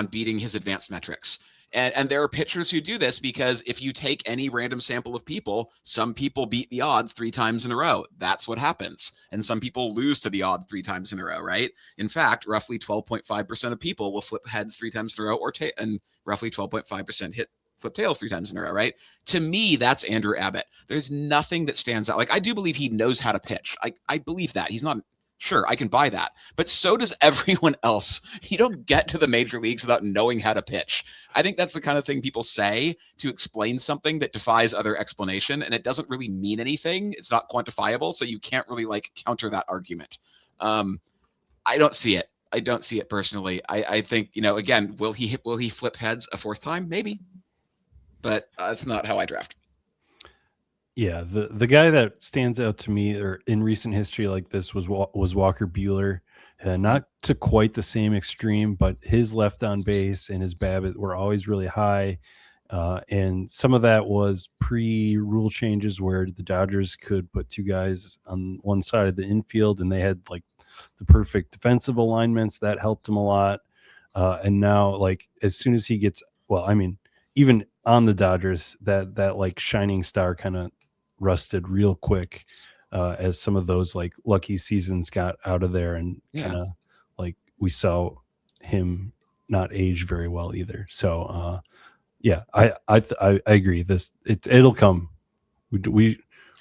beating his advanced metrics. And there are pitchers who do this because if you take any random sample of people, some people beat the odds 3 times in a row. That's what happens. And some people lose to the odds 3 times in a row, right? In fact, roughly 12.5% of people will flip heads 3 times in a row, and roughly 12.5% flip tails 3 times in a row, right? To me, that's Andrew Abbott. There's nothing that stands out. Like, I do believe he knows how to pitch. I believe that. He's not... Sure, I can buy that. But so does everyone else. You don't get to the major leagues without knowing how to pitch. I think that's the kind of thing people say to explain something that defies other explanation, and it doesn't really mean anything. It's not quantifiable, so you can't really counter that argument. I don't see it. I don't see it personally. I think, again, will he flip heads a 4th time? Maybe. But that's not how I draft.
Yeah, the guy that stands out to me or in recent history like this was Walker Buehler. Not to quite the same extreme, but his left on base and his BABIP were always really high. And some of that was pre-rule changes where the Dodgers could put 2 guys on one side of the infield and they had the perfect defensive alignments. That helped him a lot. And now, as soon as he gets, even on the Dodgers, that shining star kind of rusted real quick as some of those lucky seasons got out of there, and kind of we saw him not age very well either. So I agree. It'll come. We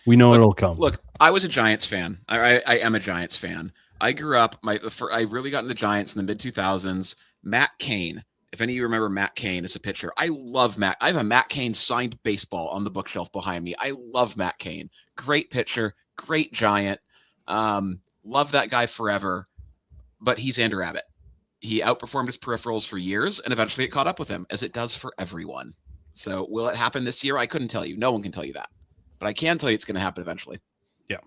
know it'll come.
Look, I was a Giants fan. I am a Giants fan. I grew up. I really got into the Giants in the mid 2000s. Matt Cain. If any of you remember Matt Cain as a pitcher, I love Matt. I have a Matt Cain signed baseball on the bookshelf behind me. I love Matt Cain. Great pitcher, great Giant. Love that guy forever. But he's Andrew Abbott. He outperformed his peripherals for years, and eventually it caught up with him, as it does for everyone. So will it happen this year? I couldn't tell you. No one can tell you that. But I can tell you it's going to happen eventually.
Yeah.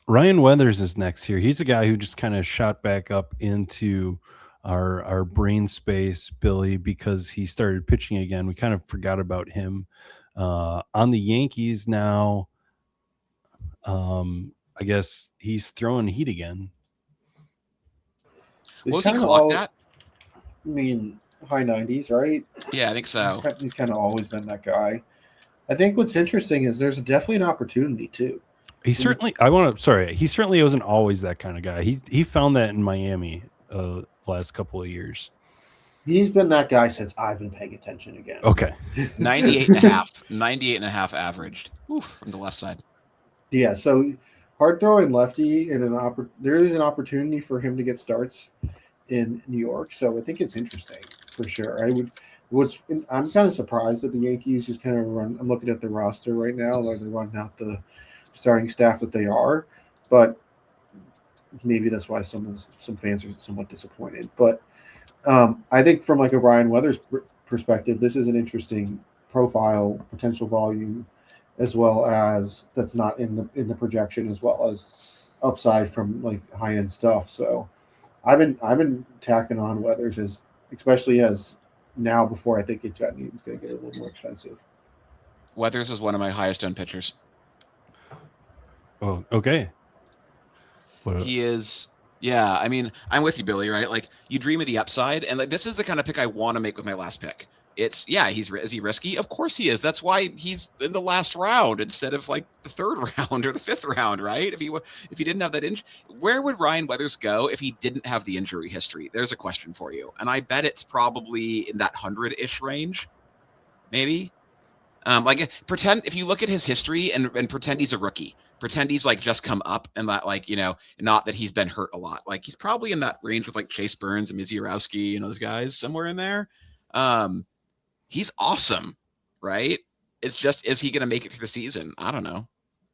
Ryan Weathers is next here. He's a guy who just kind of shot back up into our brain space, Billy, because he started pitching again. We kind of forgot about him. On the Yankees now, I guess he's throwing heat again.
What was he clocked at?
I mean, high 90s, right?
Yeah, I think so.
He's kind of always been that guy. I think what's interesting is there's definitely an opportunity too.
He certainly wasn't always that kind of guy. He found that in Miami last couple of years.
He's been that guy since I've been paying attention again.
Okay.
98 and a half averaged from the left side.
Yeah, so hard throwing lefty, and there is an opportunity for him to get starts in New York. So I think it's interesting for sure. I'm kind of surprised that the Yankees just kind of run. I'm looking at the roster right now, where they're running out the starting staff that they are, but maybe that's why some fans are somewhat disappointed. But I think from a Ryan Weathers perspective, this is an interesting profile, potential volume, as well as that's not in the projection, as well as upside from high end stuff. So I've been tacking on Weathers especially as now before I think it's going to get a little more expensive.
Weathers is one of my highest owned pitchers.
Oh, okay.
He is, yeah. I mean, I'm with you, Billy, right? You dream of the upside, and this is the kind of pick I want to make with my last pick. Is he risky? Of course he is. That's why he's in the last round instead of the 3rd round or the 5th round, right? If he didn't have that injury, where would Ryan Weathers go if he didn't have the injury history? There's a question for you, and I bet it's probably in that 100-ish range, maybe. Pretend if you look at his history and pretend he's a rookie. Pretend he's just come up and that not that he's been hurt a lot. He's probably in that range with Chase Burns and Mizorowski and those guys somewhere in there. He's awesome, right? It's just, is he going to make it through the season? I don't know.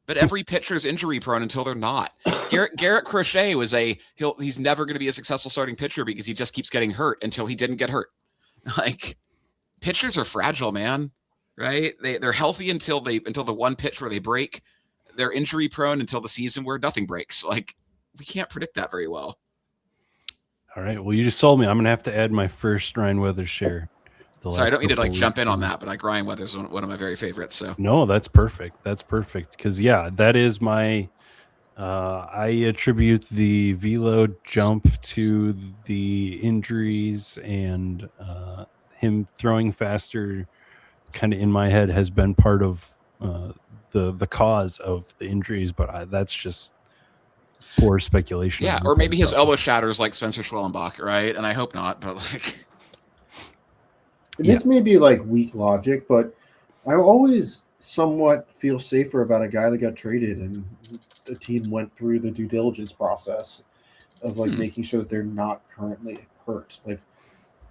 But every pitcher is injury prone until they're not. Garrett Crochet was he's never going to be a successful starting pitcher because he just keeps getting hurt until he didn't get hurt. Pitchers are fragile, man, right? They're healthy until the one pitch where they break. They're injury prone until the season where nothing breaks. We can't predict that very well.
All right. Well, you just sold me. I'm going to have to add my first Ryan Weathers share
Sorry, I don't mean to like
couple
jump in on
weeks.
that, but like Ryan Weathers is one of my very favorites. So
No, that's perfect. That's perfect. Because that is my. I attribute the velo jump to the injuries, and him throwing faster. Kind of in my head has been part of the cause of the injuries, but that's just poor speculation.
Yeah, or maybe his elbow shatters like Spencer Schwellenbach, right? And I hope not, but like.
This may be like weak logic, but I always somewhat feel safer about a guy that got traded and the team went through the due diligence process of like making sure that they're not currently hurt. Like,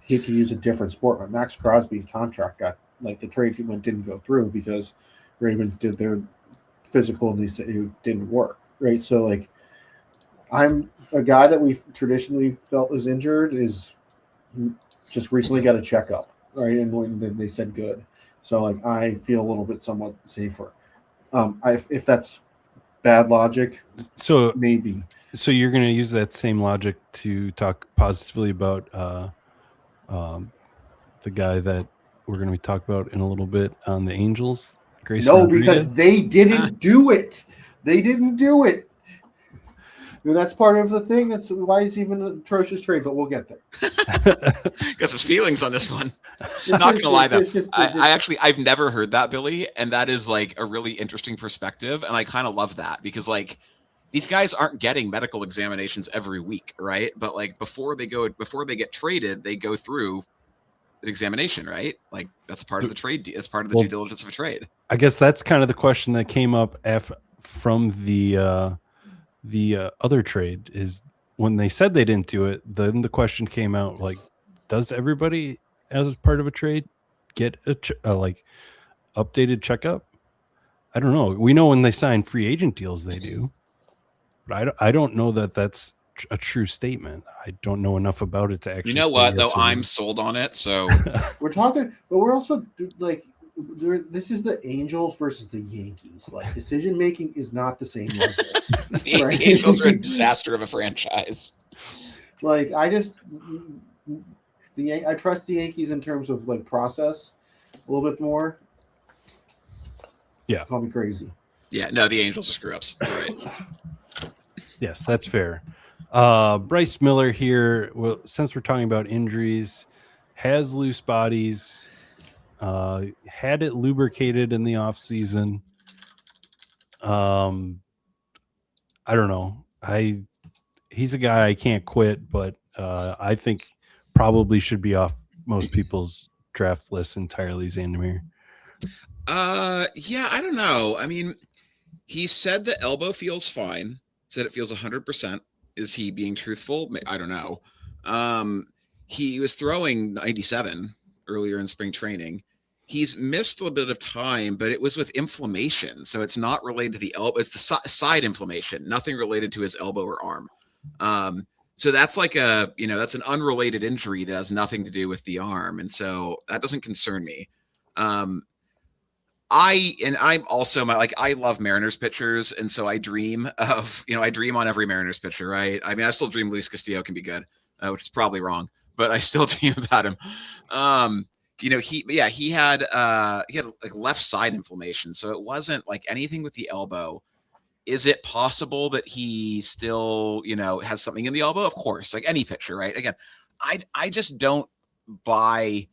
he could use a different sport, but Max Crosby's contract got like the trade didn't go through because Ravens did their physical and they said it didn't work, right? So like, I'm a guy that we've traditionally felt is injured is just recently got a checkup, right? And then they said good. So like, I feel a little bit somewhat safer. If that's bad logic,
so
maybe.
So you're going to use that same logic to talk positively about the guy that we're going to be talking about in a little bit on the Angels? Grayson Rodriguez?
Because they didn't do it. They didn't do it. And that's part of the thing. That's why it's even an atrocious trade, but we'll get there.
Got some feelings on this one. Not gonna lie though, I've never heard that, Billy, and that is like a really interesting perspective, and I kind of love that because like these guys aren't getting medical examinations every week, right? But like before they get traded, they go through an examination, right? Like that's part of the trade. It's part of the due diligence of a trade.
I guess that's kind of the question that came up from the other trade is when they said they didn't do it. Then the question came out like, does everybody as part of a trade get a like updated checkup? I don't know. We know when they sign free agent deals they do, but I don't know that that's a true statement. I don't know enough about it to actually.
You know what though? I'm sold on it. So
we're talking, but we're also like. This is the Angels versus the Yankees. Like, decision making is not the same level.
The Angels are a disaster of a franchise.
Like, I trust the Yankees in terms of like process a little bit more.
Yeah,
call me crazy.
Yeah, no, the Angels are screw ups. Right.
Yes, that's fair. Bryce Miller here. Well, since we're talking about injuries, has loose bodies. Had it lubricated in the off season. I don't know. He's a guy I can't quit, but I think probably should be off most people's draft lists entirely. Xandamere.
Yeah, I don't know. I mean, he said the elbow feels fine. Said it feels 100%. Is he being truthful? I don't know. He was throwing 97 earlier in spring training. He's missed a little bit of time, but it was with inflammation. So it's not related to the elbow. It's the side inflammation, nothing related to his elbow or arm. So that's like that's an unrelated injury that has nothing to do with the arm. And so that doesn't concern me. I'm also I love Mariners pitchers. And so I dream of, I dream on every Mariners pitcher, right? I mean, I still dream Luis Castillo can be good, which is probably wrong, but I still dream about him. He had like left side inflammation, so it wasn't like anything with the elbow. Is it possible that he still, has something in the elbow? Of course, like any pitcher, right? Again, I just don't buy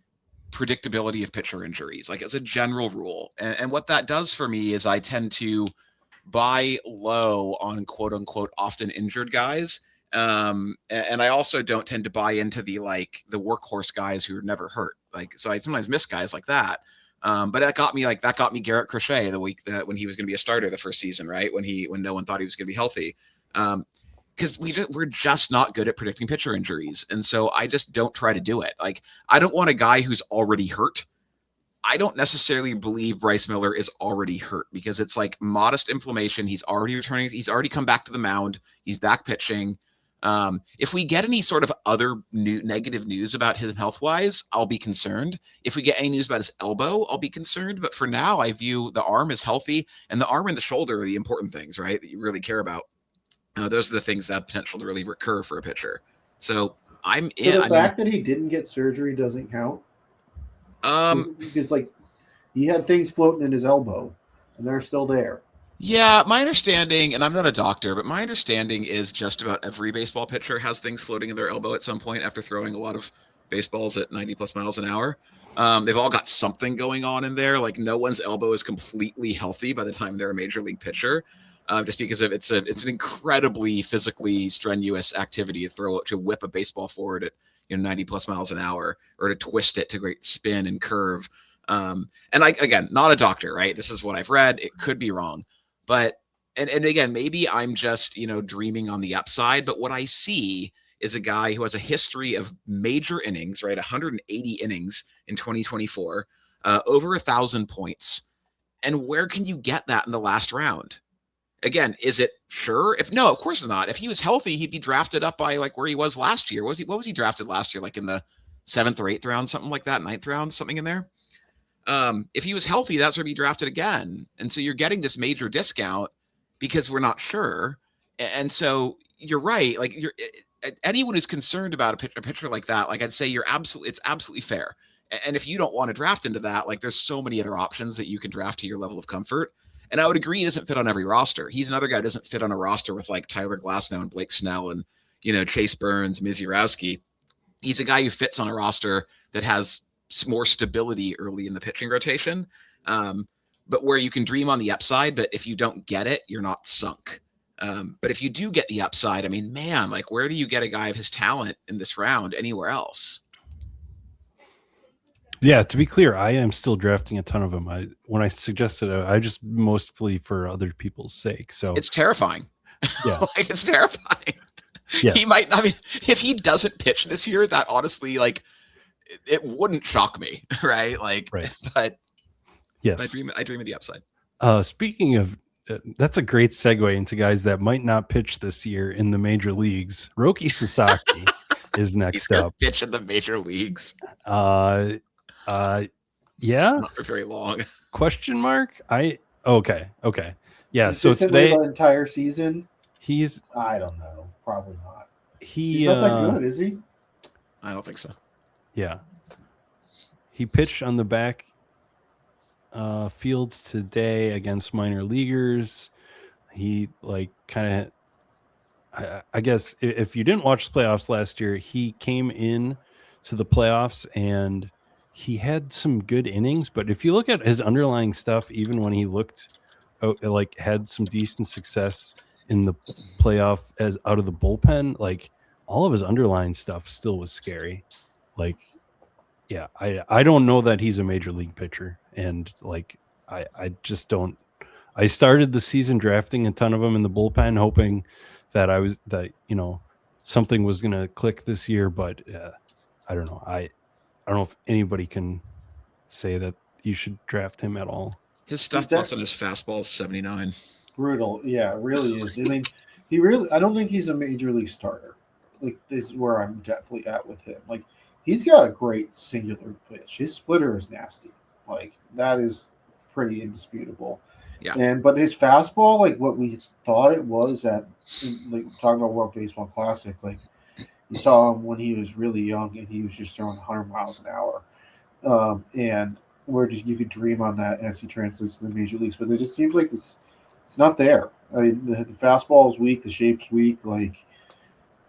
predictability of pitcher injuries, like as a general rule. And what that does for me is I tend to buy low on quote unquote often injured guys. And I also don't tend to buy into the workhorse guys who are never hurt. So I sometimes miss guys like that. But that got me Garrett Crochet the week when he was going to be a starter the first season, right? When no one thought he was going to be healthy. Because we're just not good at predicting pitcher injuries. And so I just don't try to do it. Like, I don't want a guy who's already hurt. I don't necessarily believe Bryce Miller is already hurt because it's like modest inflammation. He's already returning. He's already come back to the mound. He's back pitching. If we get any sort of other negative news about him health-wise, I'll be concerned. If we get any news about his elbow, I'll be concerned. But for now, I view the arm as healthy, and the arm and the shoulder are the important things, right, that you really care about. Those are the things that have potential to really recur for a pitcher. So I'm in.
So the fact that he didn't get surgery doesn't count? Because like he had things floating in his elbow, and they're still there.
Yeah, my understanding, and I'm not a doctor, but my understanding is just about every baseball pitcher has things floating in their elbow at some point after throwing a lot of baseballs at 90 plus miles an hour. They've all got something going on in there. Like no one's elbow is completely healthy by the time they're a major league pitcher, just because of it's an incredibly physically strenuous activity to whip a baseball forward at 90 plus miles an hour, or to twist it to great spin and curve. And again, not a doctor, right? This is what I've read. It could be wrong. But, and again, maybe I'm just, dreaming on the upside, but what I see is a guy who has a history of major innings, right? 180 innings in 2024, over 1,000 points. And where can you get that in the last round? Again, is it sure? No, of course not. If he was healthy, he'd be drafted up by like where he was last year. What was he drafted last year? Like in the 7th or 8th round, something like that, 9th round, something in there. If he was healthy, that's where he'd be drafted again. And so you're getting this major discount because we're not sure. And so you're right. Like anyone who's concerned about a pitcher like that, like I'd say it's absolutely fair. And if you don't want to draft into that, like there's so many other options that you can draft to your level of comfort. And I would agree he doesn't fit on every roster. He's another guy who doesn't fit on a roster with like Tyler Glasnow and Blake Snell and, Chase Burns, Mizurowski. He's a guy who fits on a roster that has more stability early in the pitching rotation, but where you can dream on the upside, but if you don't get it, you're not sunk. But if you do get the upside, I mean, man, like where do you get a guy of his talent in this round anywhere else?
Yeah, to be clear, I am still drafting a ton of them. When I suggested it, I just mostly for other people's sake. So
it's terrifying.
Yeah,
like it's terrifying.
Yes.
He might. I mean, if he doesn't pitch this year, that honestly, like, it wouldn't shock me, right? Like,
right.
But
yes,
I dream of the upside.
Speaking of, that's a great segue into guys that might not pitch this year in the major leagues. Roki Sasaki is next up.
Pitch in the major leagues.
Yeah,
not for very long.
Question mark? Okay. Yeah. So
today, the entire season,
he's.
I don't know. Probably not.
He's
not that good, is he?
I don't think so.
Yeah. He pitched on the back fields today against minor leaguers. He kind of, I guess if you didn't watch the playoffs last year, he came in to the playoffs and he had some good innings. But if you look at his underlying stuff, even when he looked like had some decent success in the playoff as out of the bullpen, like all of his underlying stuff still was scary. Like, yeah, I don't know that he's a major league pitcher. And like, I just don't. I started the season drafting a ton of them in the bullpen, hoping that something was going to click this year. But I don't know. I don't know if anybody can say that you should draft him at all.
His stuff plus on his fastball is 79.
Brutal. Yeah, it really is. I mean, I don't think he's a major league starter. Like, this is where I'm definitely at with him. Like, he's got a great singular pitch. His splitter is nasty. Like, that is pretty indisputable.
Yeah.
But his fastball, like what we thought it was like talking about World Baseball Classic, like you saw him when he was really young and he was just throwing 100 miles an hour. And where you could dream on that as he translates to the major leagues. But it just seems like it's not there. I mean, the fastball is weak, the shape's weak,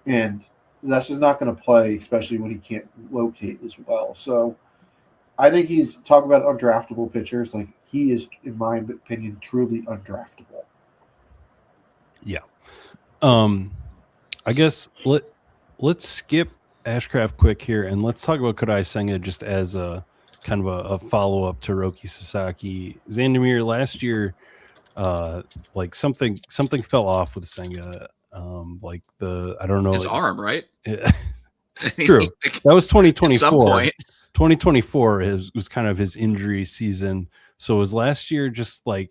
and that's just not going to play, especially when he can't locate as well. So I think he's talking about undraftable pitchers. Like, he is, in my opinion, truly undraftable.
Yeah. I guess let's skip Ashcraft quick here and let's talk about Kodai Senga just as a kind of a follow-up to Roki Sasaki. Xandamere last year, something fell off with Senga. I don't know.
His arm, right?
True. That was 2024.
At some point.
2024 was kind of his injury season. So was last year just I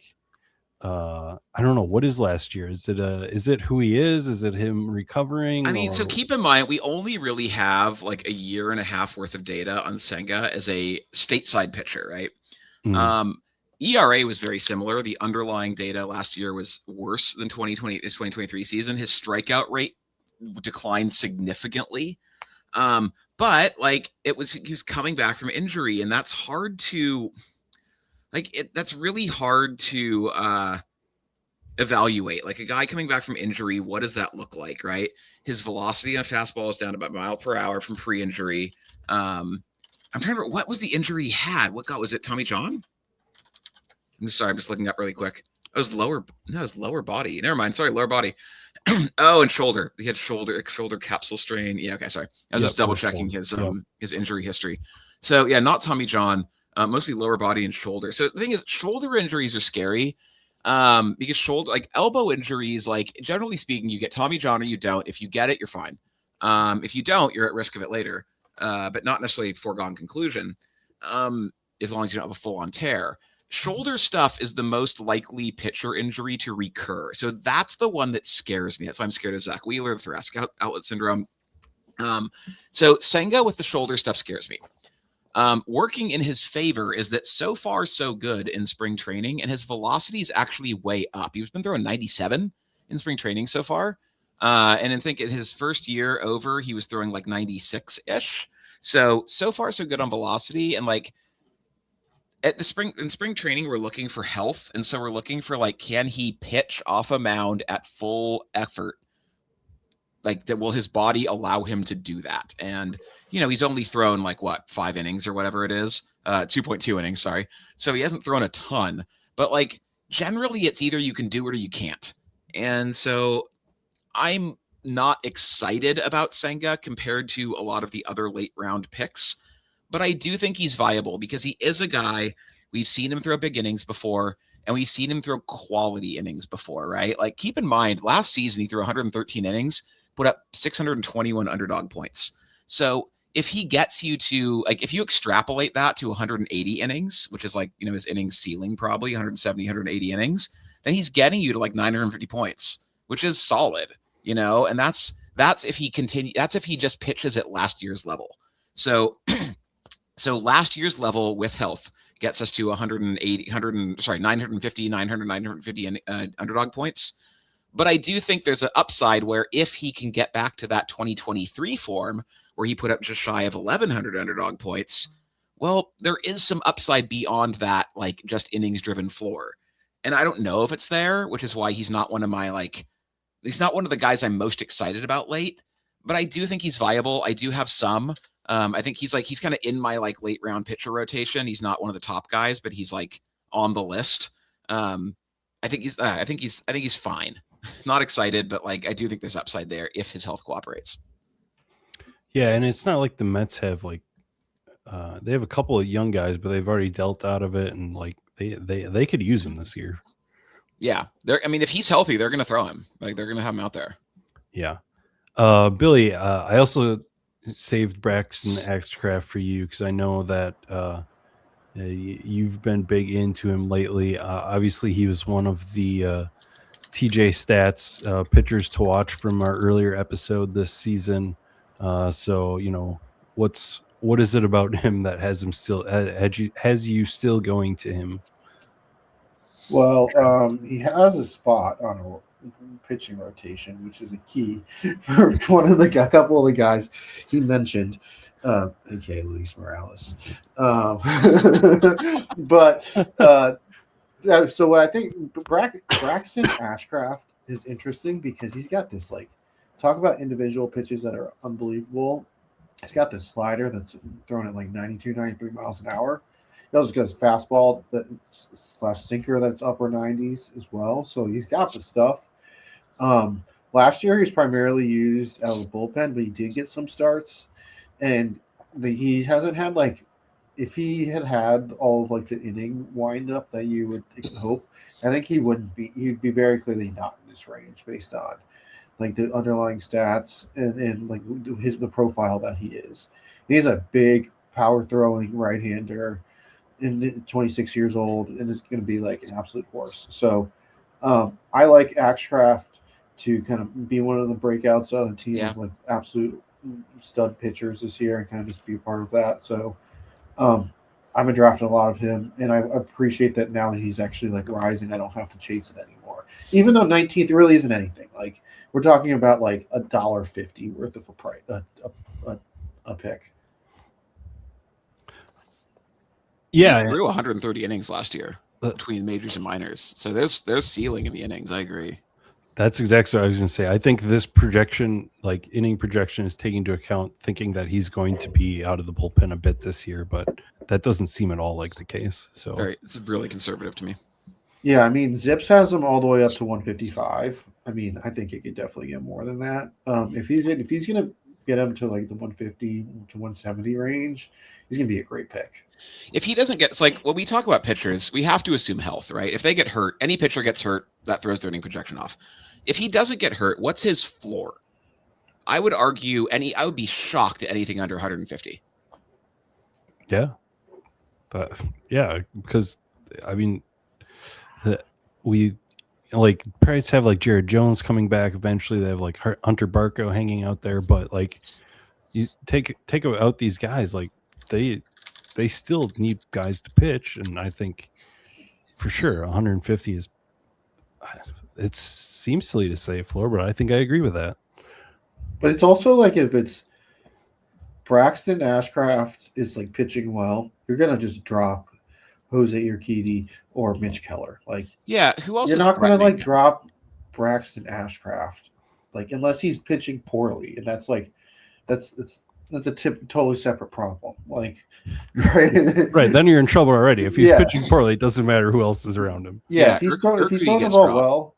don't know, what is last year? Is it who he is? Is it him recovering?
I mean, so keep in mind, we only really have like a year and a half worth of data on Senga as a stateside pitcher, right? Mm-hmm. ERA was very similar. The underlying data last year was worse than 2023 season. His strikeout rate declined significantly. But like he was coming back from injury, and that's hard to that's really hard to evaluate. Like a guy coming back from injury, what does that look like, right? His velocity on a fastball is down about a mile per hour from pre-injury. I'm trying to remember, what was the injury he had? Was it Tommy John? I'm sorry, I'm just looking up really quick. It was lower body. Never mind. Sorry, lower body. Oh, and shoulder. He had shoulder capsule strain. Yeah, okay, sorry. I was just double checking his injury history. So yeah, not Tommy John. Mostly lower body and shoulder. So the thing is, shoulder injuries are scary. Because shoulder, like elbow injuries, like generally speaking, you get Tommy John or you don't. If you get it, you're fine. If you don't, you're at risk of it later. But not necessarily foregone conclusion. As long as you don't have a full-on tear. Shoulder stuff is the most likely pitcher injury to recur. So that's the one that scares me. That's why I'm scared of Zach Wheeler, the thoracic outlet syndrome. So Senga with the shoulder stuff scares me. Working in his favor is that so far so good in spring training, and his velocity is actually way up. He's been throwing 97 in spring training so far. And I think in his first year over, he was throwing like 96-ish. So far so good on velocity. And like, in spring training, we're looking for health. And so we're looking for like, can he pitch off a mound at full effort? Like, will his body allow him to do that? And, he's only thrown like 5 innings or whatever it is, 2.2 innings. Sorry. So he hasn't thrown a ton, but like generally it's either you can do it or you can't. And so I'm not excited about Senga compared to a lot of the other late round picks. But I do think he's viable because he is a guy, we've seen him throw big innings before, and we've seen him throw quality innings before, right? Like, keep in mind, last season he threw 113 innings, put up 621 underdog points. So if he gets you to, like, if you extrapolate that to 180 innings, which is like, his innings ceiling probably 170, 180 innings, then he's getting you to like 950 points, which is solid, and that's if he just pitches at last year's level. So last year's level with health gets us to 950 underdog points. But I do think there's an upside where if he can get back to that 2023 form where he put up just shy of 1,100 underdog points, well, there is some upside beyond that, like just innings driven floor. And I don't know if it's there, which is why he's not one of the guys I'm most excited about late. But I do think he's viable. I do have some. I think he's kind of in my like late round pitcher rotation. He's not one of the top guys, but he's like on the list. I think he's fine. Not excited, but like I do think there's upside there if his health cooperates.
Yeah, and it's not like the Mets have like they have a couple of young guys, but they've already dealt out of it, and like they could use him this year.
Yeah, if he's healthy, they're gonna throw him. Like they're gonna have him out there.
Yeah, Billy, I also saved Braxton Axcraft for you because I know that you've been big into him lately. Obviously, he was one of the TJ Stats pitchers to watch from our earlier episode this season. So what is it about him that has him still has you still going to him?
Well, he has a spot on a pitching rotation, which is a key for a couple of the guys he mentioned, aka Luis Morales. But so what I think Braxton Ashcraft is interesting because he's got this like talk about individual pitches that are unbelievable. He's got this slider that's thrown at like 92, 93 miles an hour. He also got his fastball / sinker that's upper 90s as well. So he's got the stuff. Last year he was primarily used out of the bullpen, but he did get some starts, and he hasn't had like, if he had all of like the inning wind up that you would hope, I think he'd be very clearly not in this range based on like the underlying stats and like the profile that he is. He's a big power throwing right-hander, and 26 years old, and is going to be like an absolute horse. So I like Axcraft to kind of be one of the breakouts on the team of like absolute stud pitchers this year and kind of just be a part of that. So I've been drafting a lot of him, and I appreciate that now that he's actually like rising. I don't have to chase it anymore, even though 19th really isn't anything. Like we're talking about like $1.50 worth of a price, a pick.
Yeah,
he threw 130 innings last year between majors and minors. So there's ceiling in the innings. I agree.
that's exactly what I was going to say. I think this projection, like inning projection, is taking into account thinking that he's going to be out of the bullpen a bit this year, but that doesn't seem at all like the case. So
It's really conservative to me.
Yeah, I mean, Zips has him all the way up to 155. I mean, I think he could definitely get more than that. If he's gonna get him to like the 150 to 170 range, he's gonna be a great pick.
If he doesn't get, it's like when we talk about pitchers, we have to assume health, right? If they get hurt, any pitcher gets hurt, that throws their inning projection off. If he doesn't get hurt, what's his floor? I would argue I would be shocked at anything under 150.
yeah, because I mean, we like Pirates have like Jared Jones coming back eventually. They have like Hunter Barco hanging out there, but like you take out these guys, like they still need guys to pitch, and I think for sure 150 is. It seems silly to say floor, but I think I agree with that.
But it's also like if it's Braxton Ashcraft is like pitching well, you're gonna just drop Jose Urquidy or Mitch Keller. Like,
yeah, who else?
You're
is
not gonna
threatening?
like drop Braxton Ashcraft, like unless he's pitching poorly, and that's a totally separate problem. Like,
right, then you're in trouble already. If he's
Yeah.
pitching poorly, it doesn't matter who else is around him.
Yeah, if he's throwing the
gets
ball
dropped.
well,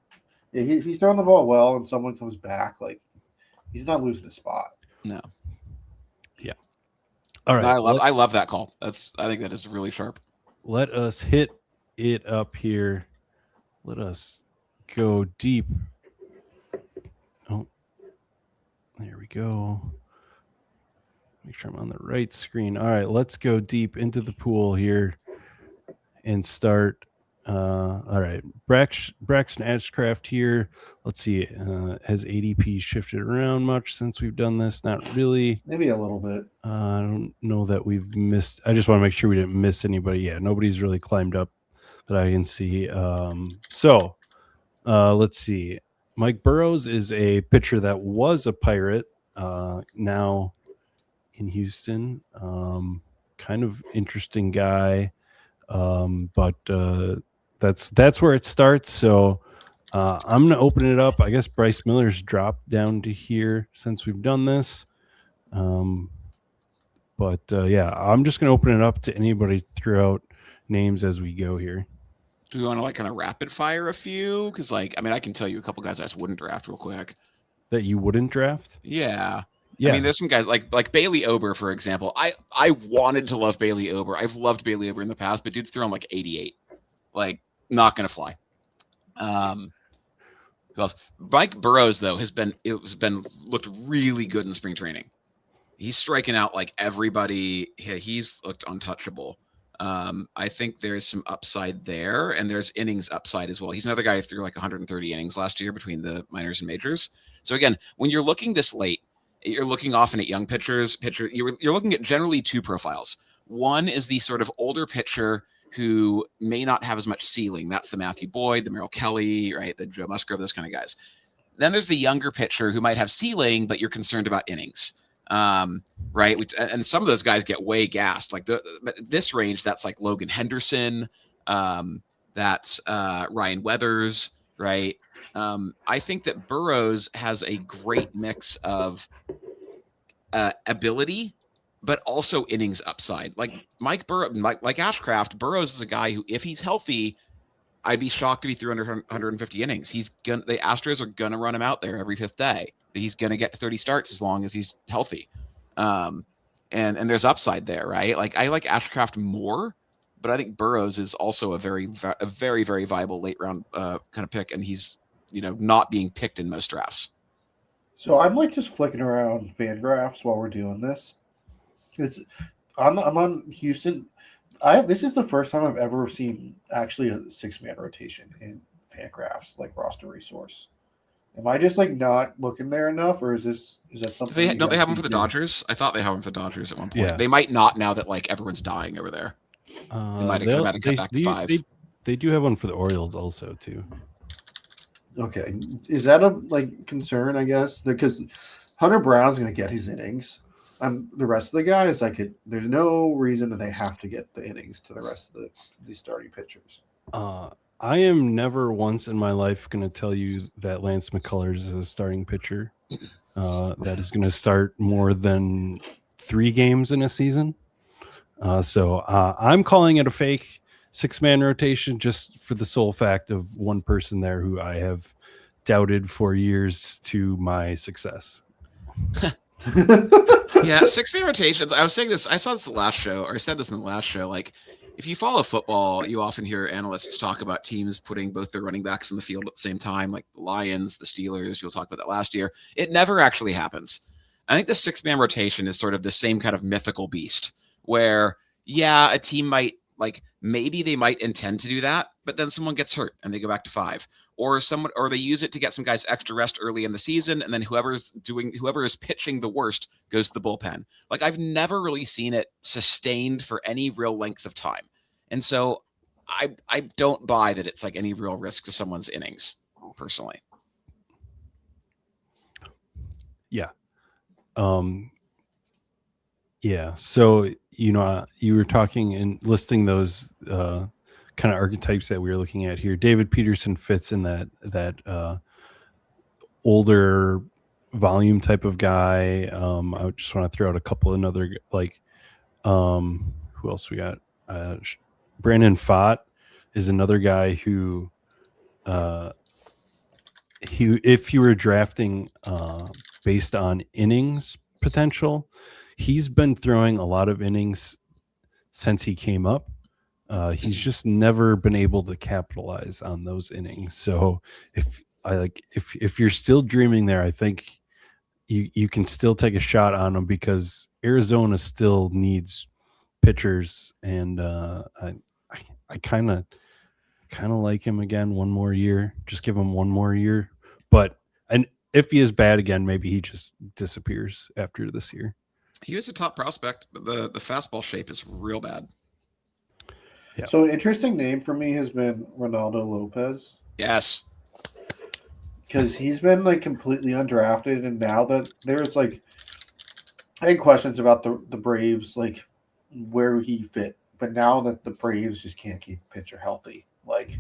if he's throwing the ball well and someone comes back, like he's not losing a spot.
No.
Yeah. All right.
I love that call. I think that is really sharp.
Let us hit it up here. Let us go deep. Oh, there we go. Make sure I'm on the right screen. All right, let's go deep into the pool here and start. All right, Braxton Ashcraft here. Let's see. Has ADP shifted around much since we've done this? Not really.
Maybe a little bit.
I don't know that we've missed. I just want to make sure we didn't miss anybody. Yeah, nobody's really climbed up that I can see. Let's see. Mike Burrows is a pitcher that was a Pirate, now in Houston. Kind of interesting guy, but that's where it starts. So I'm going to open it up. I guess Bryce Miller's dropped down to here since we've done this. I'm just going to open it up to anybody throughout names as we go here.
Do we want to like kind of rapid fire a few? Because I can tell you a couple guys I just wouldn't draft real quick.
That you wouldn't draft?
Yeah. I mean, there's some guys like Bailey Ober, for example. I wanted to love Bailey Ober. I've loved Bailey Ober in the past, but dude's throwing like 88. Like, not going to fly. Who else? Mike Burrows, though, has looked really good in spring training. He's striking out like everybody. He's looked untouchable. I think there's some upside there, and there's innings upside as well. He's another guy who threw like 130 innings last year between the minors and majors. So again, when you're looking this late, you're looking often at young pitchers. You're looking at generally two profiles. One is the sort of older pitcher who may not have as much ceiling. That's the Matthew Boyd, the Merrill Kelly, right? The Joe Musgrove, those kind of guys. Then there's the younger pitcher who might have ceiling, but you're concerned about innings. Right. And some of those guys get way gassed. Like this range, that's like Logan Henderson. That's Ryan Weathers. Right. I think that Burrows has a great mix of ability, but also innings upside. Like Mike Burrow, like Ashcraft, Burrows is a guy who, if he's healthy, I'd be shocked if he threw under 150 innings. The Astros are gonna run him out there every fifth day. He's gonna get 30 starts as long as he's healthy. And there's upside there, right? Like I like Ashcraft more, but I think Burrows is also a very, very viable late round kind of pick, and he's not being picked in most drafts.
So I'm like just flicking around Fangraphs while we're doing this. I'm on Houston. This is the first time I've ever seen actually a 6-man rotation in Fangraphs, like roster resource. Am I just like not looking there enough, or is that something?
Don't they have them for the Dodgers? I thought they had them for the Dodgers at one point.
Yeah.
They might not now that like everyone's dying over there. They might have cut back to 5.
They do have one for the Orioles also too.
Okay, is that a concern? I guess because Hunter Brown's going to get his innings. the rest of the guys, there's no reason that they have to get the innings to the rest of the starting pitchers.
I am never once in my life going to tell you that Lance McCullers is a starting pitcher that is going to start more than 3 games in a season. So I'm calling it a fake 6-man rotation just for the sole fact of one person there who I have doubted for years to my success.
Yeah, 6-man rotations. I was saying this. I saw this the last show, or I said this in the last show. Like, if you follow football, you often hear analysts talk about teams putting both their running backs in the field at the same time, like the Lions, the Steelers. You'll talk about that last year. It never actually happens. I think the 6-man rotation is sort of the same kind of mythical beast where, yeah, a team might, like, maybe they might intend to do that, but then someone gets hurt and they go back to 5, or they use it to get some guys extra rest early in the season, and then whoever is pitching the worst goes to the bullpen. Like, I've never really seen it sustained for any real length of time, and so I don't buy that it's like any real risk to someone's innings personally.
Yeah. Yeah. So, you were talking and listing those kind of archetypes that we were looking at here. David Peterson fits in that older volume type of guy. I just want to throw out a couple another, like, who else we got? Brandon Pfaadt is another guy who, if you were drafting based on innings potential, he's been throwing a lot of innings since he came up. He's just never been able to capitalize on those innings. So if you're still dreaming there, I think you can still take a shot on him, because Arizona still needs pitchers, and I kind of like him again one more year. Just give him one more year. But and if he is bad again, maybe he just disappears after this year.
He was a top prospect, but the fastball shape is real bad.
Yeah. So an interesting name for me has been Ronaldo Lopez.
Yes.
Because he's been like completely undrafted, and now that there's like, I had questions about the Braves, like where he fit, but now that the Braves just can't keep a pitcher healthy, like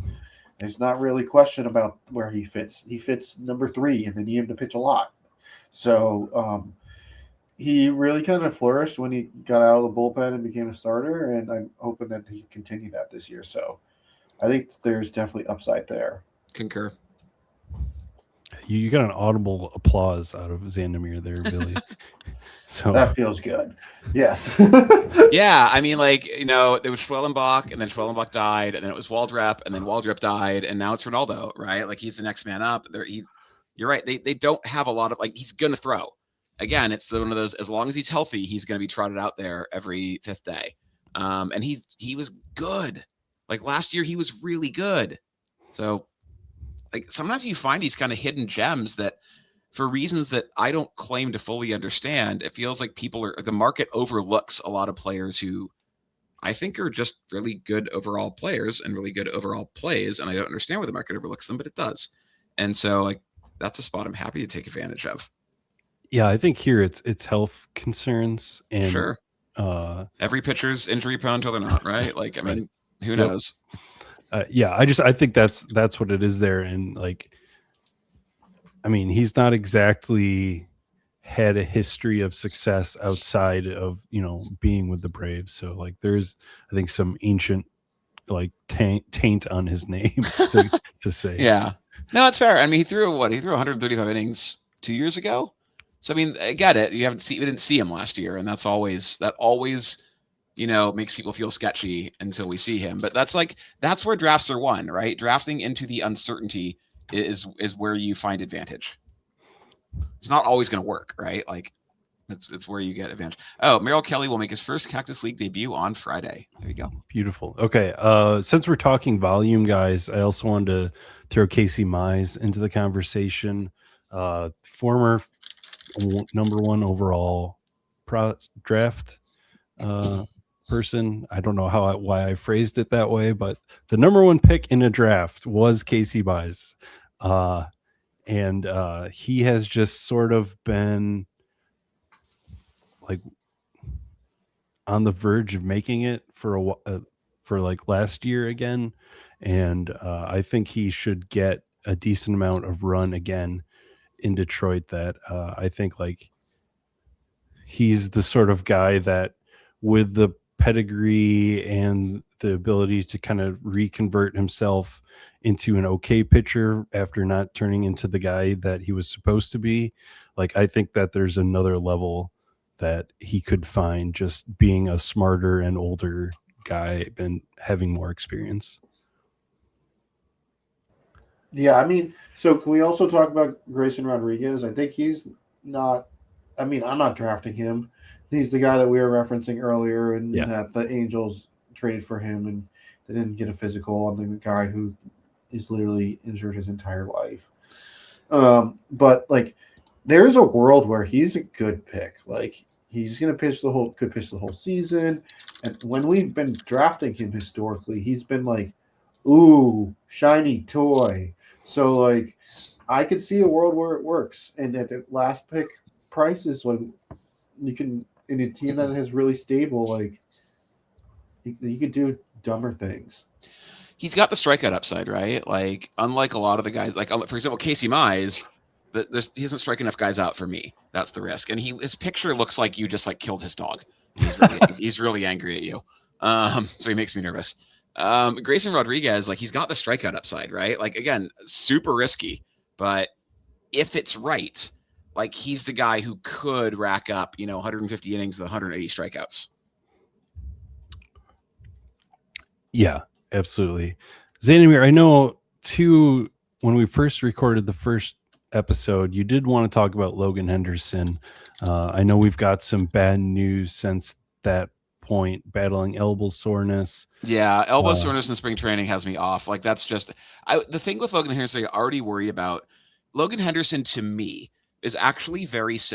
there's not really question about where he fits. He fits number 3, and they need him to pitch a lot. So he really kind of flourished when he got out of the bullpen and became a starter, and I'm hoping that he can continue that this year. So I think there's definitely upside there.
Concur.
You got an audible applause out of Xandamere there, Billy. So
that feels good. Yes.
Yeah, I mean, like, there was Schwellenbach, and then Schwellenbach died, and then it was Waldrep, and then Waldrep died, and now it's Ronaldo, right? Like, he's the next man up. You're right. They don't have a lot of, like, he's going to throw. Again, it's one of those, as long as he's healthy, he's going to be trotted out there every 5th day. And he was good. Like, last year, he was really good. So, like, sometimes you find these kind of hidden gems that, for reasons that I don't claim to fully understand, it feels like the market overlooks a lot of players who I think are just really good overall players and really good overall plays. And I don't understand why the market overlooks them, but it does. And so, like, that's a spot I'm happy to take advantage of.
Yeah, I think here it's health concerns, and
sure. Every pitcher's injury prone until they're not, right? Like, I mean, who knows?
Yeah, I think that's what it is there. And, like, I mean, he's not exactly had a history of success outside of, being with the Braves. So, like, there's, I think, some ancient, like, taint on his name to say.
Yeah. No, it's fair. I mean, he threw 135 innings 2 years ago. So, I mean, I get it. We didn't see him last year, and that always, makes people feel sketchy until we see him. But that's where drafts are won, right? Drafting into the uncertainty is where you find advantage. It's not always going to work, right? Like, it's where you get advantage. Oh, Merrill Kelly will make his first Cactus League debut on Friday. There you go.
Beautiful. Okay. Since we're talking volume, guys, I also wanted to throw Casey Mize into the conversation. Former number 1 overall draft person. I don't know why I phrased it that way, but the number 1 pick in a draft was Casey Mize. And he has just sort of been like on the verge of making it for like last year again, and I think he should get a decent amount of run again in Detroit. That I think like he's the sort of guy that with the pedigree and the ability to kind of reconvert himself into an okay pitcher after not turning into the guy that he was supposed to be. Like, I think that there's another level that he could find just being a smarter and older guy and having more experience.
Yeah, I mean, so can we also talk about Grayson Rodriguez? I think he's not. I mean, I'm not drafting him. He's the guy that we were referencing earlier, and that the Angels traded for him, and they didn't get a physical on the guy who is literally injured his entire life. But like, there's a world where he's a good pick. Like, he's gonna pitch the whole season. And when we've been drafting him historically, he's been like, ooh, shiny toy. So like, I could see a world where it works, and at the last pick prices, like, you can, in a team that is really stable, like, you could do dumber things.
He's got the strikeout upside, right? Like, unlike a lot of the guys, like, for example, Casey Mize, he doesn't strike enough guys out for me. That's the risk. And his picture looks like you just like killed his dog. He's really angry at you. So he makes me nervous. Grayson Rodriguez, like, he's got the strikeout upside, right? Like, again, super risky, but if it's right, like, he's the guy who could rack up, 150 innings with 180 strikeouts.
Yeah, absolutely. Xandamere, I know too, when we first recorded the first episode, you did want to talk about Logan Henderson. I know we've got some bad news since that point, battling elbow soreness.
Yeah, elbow soreness in spring training has me off. Like, that's just the thing with Logan Henderson. I already worried about. Logan Henderson, to me, is actually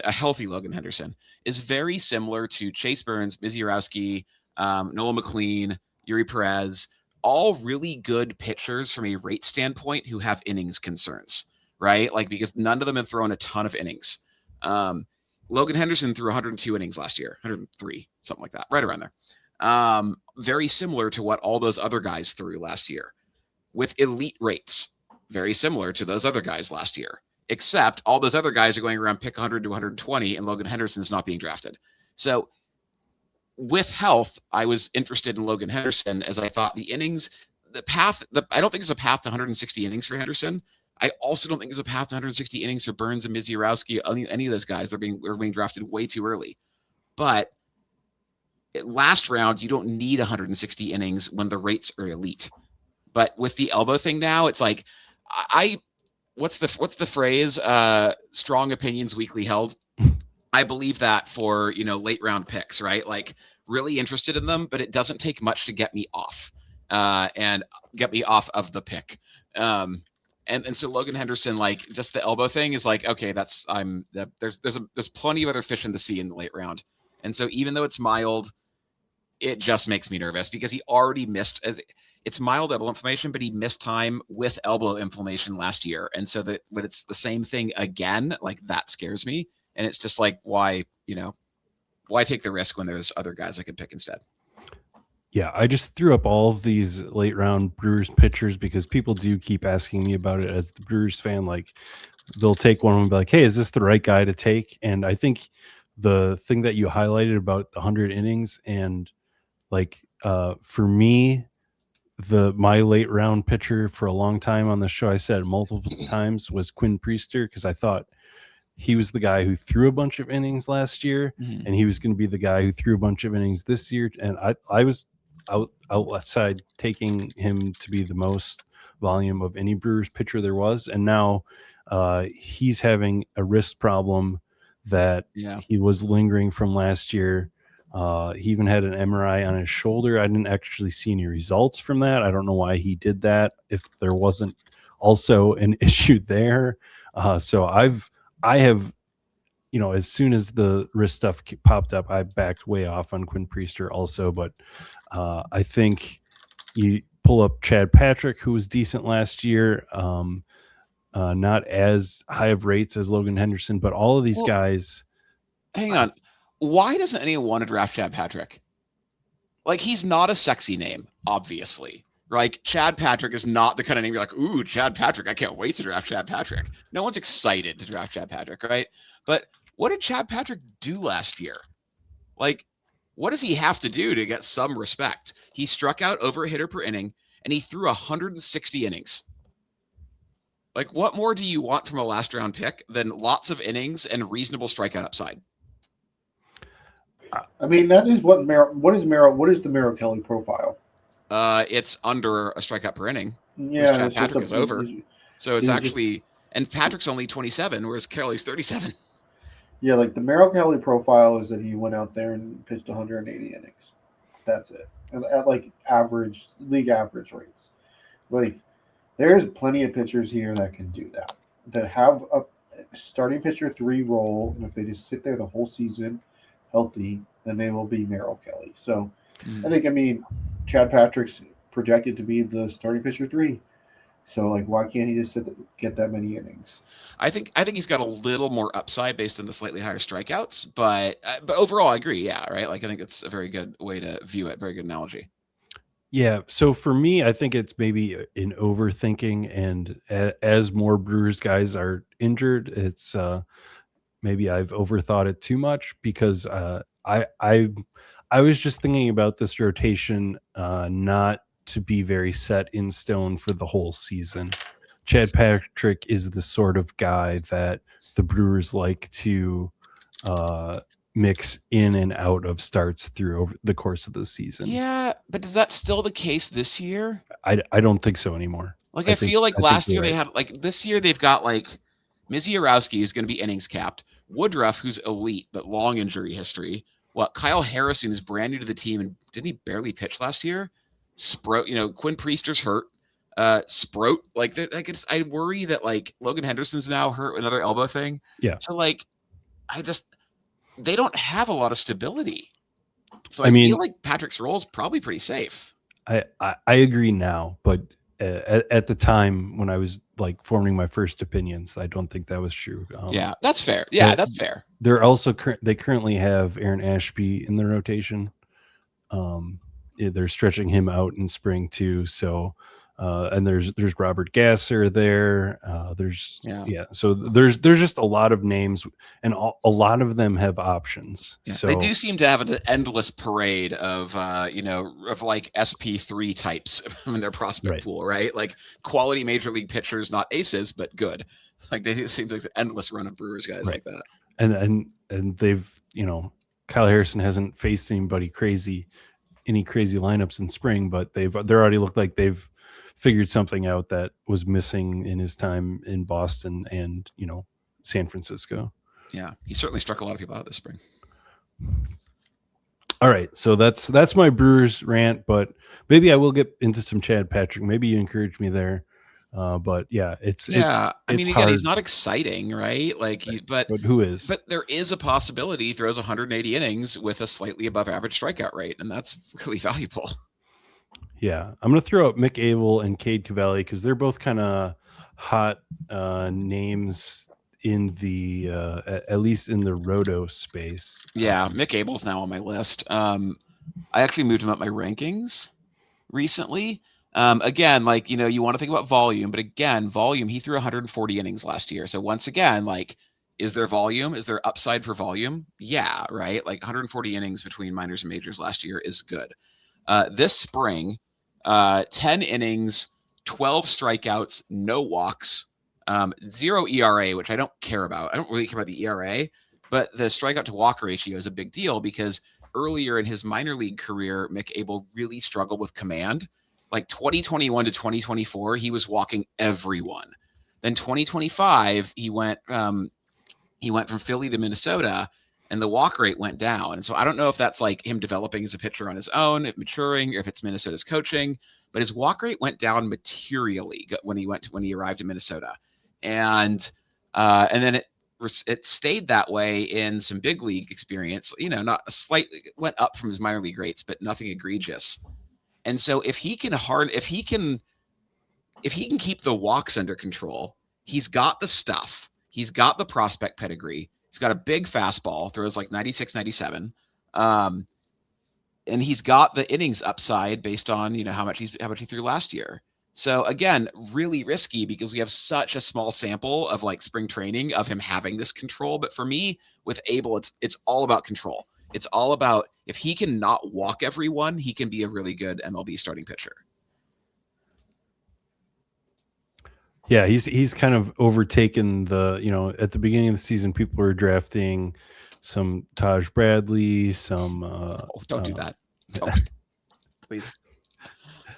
a healthy Logan Henderson is very similar to Chase Burns, Mizurowski, Nolan McLean, Yuri Perez, all really good pitchers from a rate standpoint who have innings concerns, right? Like, because none of them have thrown a ton of innings. Logan Henderson threw 102 innings last year, 103, something like that, right around there. Very similar to what all those other guys threw last year with elite rates, very similar to those other guys last year, except all those other guys are going around pick 100 to 120 and Logan Henderson's not being drafted. So with health, I was interested in Logan Henderson as I thought the innings, I don't think there's a path to 160 innings for Henderson. I also don't think there's a path to 160 innings for Burns and Mizurowski, any of those guys. They're being drafted way too early. But last round, you don't need 160 innings when the rates are elite. But with the elbow thing now, it's like, what's the phrase? Strong opinions weakly held. I believe that for, late round picks, right? Like, really interested in them, but it doesn't take much to get me off and get me off of the pick. And so Logan Henderson, like, just the elbow thing is like, okay, there's plenty of other fish in the sea in the late round. And so even though it's mild, it just makes me nervous because he already missed. It's mild elbow inflammation, but he missed time with elbow inflammation last year. And so when it's the same thing again, like, that scares me. And it's just like, why take the risk when there's other guys I could pick instead?
Yeah, I just threw up all of these late round Brewers pitchers because people do keep asking me about it as the Brewers fan. Like, they'll take one and be like, hey, is this the right guy to take? And I think the thing that you highlighted about the 100 innings and like, for me, my late round pitcher for a long time on the show, I said multiple times, was Quinn Priester, because I thought he was the guy who threw a bunch of innings last year, and he was going to be the guy who threw a bunch of innings this year. And I was outside taking him to be the most volume of any Brewers pitcher there was. And now he's having a wrist problem that he was lingering from last year. He even had an MRI on his shoulder. I didn't actually see any results from that. I don't know why he did that if there wasn't also an issue there. So I have, as soon as the wrist stuff popped up, I backed way off on Quinn Priester also. But I think you pull up Chad Patrick, who was decent last year, not as high of rates as Logan Henderson, but all of these guys.
Hang on. why doesn't anyone want to draft Chad Patrick? Like, he's not a sexy name, obviously. Like, Chad Patrick is not the kind of name you're like, ooh, Chad Patrick, I can't wait to draft Chad Patrick. No one's excited to draft Chad Patrick, right? But what did Chad Patrick do last year? Like, what does he have to do to get some respect? He struck out over a hitter per inning, and he threw 160 innings. Like, what more do you want from a last-round pick than lots of innings and reasonable strikeout upside?
I mean, that is what is the Merrill Kelly profile?
It's under a strikeout per inning.
Yeah,
Chad Patrick is over. So it's actually, and Patrick's only 27, whereas Kelly's 37.
Yeah, like the Merrill Kelly profile is that he went out there and pitched 180 innings. That's it. At like league average rates. Like, there's plenty of pitchers here that can do that. That have a starting pitcher 3 role, and if they just sit there the whole season healthy, then they will be Merrill Kelly. So I think, Chad Patrick's projected to be the starting pitcher 3. So, like, why can't he just get that many innings?
I think he's got a little more upside based on the slightly higher strikeouts, but overall, I agree. Yeah, right. Like, I think it's a very good way to view it. Very good analogy.
Yeah. So for me, I think it's maybe in overthinking, and as more Brewers guys are injured, it's maybe I've overthought it too much, because I was just thinking about this rotation not to be very set in stone for the whole season. Chad Patrick is the sort of guy that the Brewers like to mix in and out of starts through over the course of the season.
Yeah, but is that still the case this year?
I don't think so anymore.
Like, I feel like last year they had, like, this year they've got, like, Mizzy Urowski, who's going to be innings capped, Woodruff, who's elite but long injury history. Kyle Harrison is brand new to the team, and didn't he barely pitch last year? Sproat, Quinn Priester's hurt. Sproat, I worry that, like, Logan Henderson's now hurt, another elbow thing.
Yeah.
So, like, they don't have a lot of stability. So I feel like Patrick's role is probably pretty safe.
I agree now, but at the time when I was like forming my first opinions, I don't think that was true.
Yeah, that's fair. Yeah, that's fair.
They're also they currently have Aaron Ashby in the rotation. They're stretching him out in spring too. So, and there's Robert Gasser there. So there's just a lot of names, and a lot of them have options. Yeah. So
they do seem to have an endless parade of like SP3 types in their prospect pool, right? Like, quality major league pitchers, not aces, but good. Like, it seems like an endless run of Brewers guys like that.
And they've, Kyle Harrison hasn't faced any crazy lineups in spring, but they're already looked like they've figured something out that was missing in his time in Boston and San Francisco.
Yeah, he certainly struck a lot of people out this spring.
All right, so that's my Brewers rant, but maybe I will get into some Chad Patrick. Maybe you encourage me there. But yeah, it's
again, he's not exciting, right? Like, but
who is?
But there is a possibility he throws 180 innings with a slightly above average strikeout rate, and that's really valuable.
Yeah, I'm gonna throw out Mick Abel and Cade Cavalli because they're both kind of hot names in the at least in the roto space.
Yeah, Mick Abel's now on my list. I actually moved him up my rankings recently. Again, like, you want to think about volume, but again, he threw 140 innings last year. So once again, like, is there volume? Is there upside for volume? Yeah, right. Like, 140 innings between minors and majors last year is good. This spring, 10 innings, 12 strikeouts, no walks, 0 ERA, which I don't care about. I don't really care about the ERA, but the strikeout to walk ratio is a big deal because earlier in his minor league career, Mick Abel really struggled with command. Like 2021 to 2024, he was walking everyone. Then 2025, he went from Philly to Minnesota, and the walk rate went down. And so I don't know if that's like him developing as a pitcher on his own, if maturing, or if it's Minnesota's coaching. But his walk rate went down materially when he arrived in Minnesota, and then it stayed that way in some big league experience. Not a slight went up from his minor league rates, but nothing egregious. And so if he can keep the walks under control, he's got the stuff, he's got the prospect pedigree, He's got a big fastball, throws like 96, 97. And he's got the innings upside based on, how much he threw last year. So again, really risky because we have such a small sample of like spring training of him having this control. But for me, with Abel, it's all about control. It's all about if he can not walk everyone, he can be a really good MLB starting pitcher.
Yeah, he's kind of overtaken the, at the beginning of the season, people were drafting some Taj Bradley, some
don't do that. Don't. Please.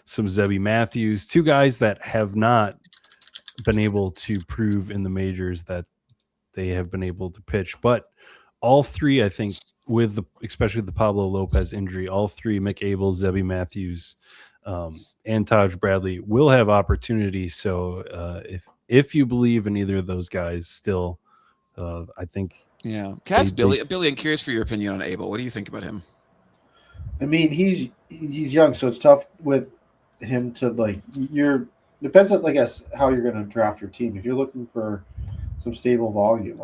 Some Zebby Matthews, two guys that have not been able to prove in the majors that they have been able to pitch. But all three, I think, especially the Pablo Lopez injury, all three, Mick Abel, Zebby Matthews, and Taj Bradley will have opportunity. So if you believe in either of those guys still, I think.
Yeah. Can I ask Billy? Billy, I'm curious for your opinion on Abel. What do you think about him?
I mean, he's young, so it's tough with him to depends on, I guess, how you're going to draft your team. If you're looking for some stable volume,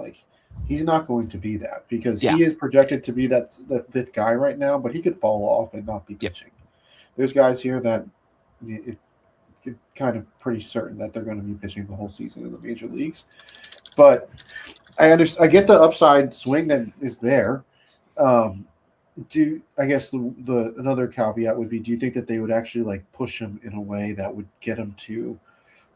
he's not going to be that because he is projected to be the fifth guy right now, but he could fall off and not be pitching. There's guys here that you're kind of pretty certain that they're going to be pitching the whole season in the major leagues. But I get the upside swing that is there. I guess the another caveat would be, do you think that they would actually push him in a way that would get him to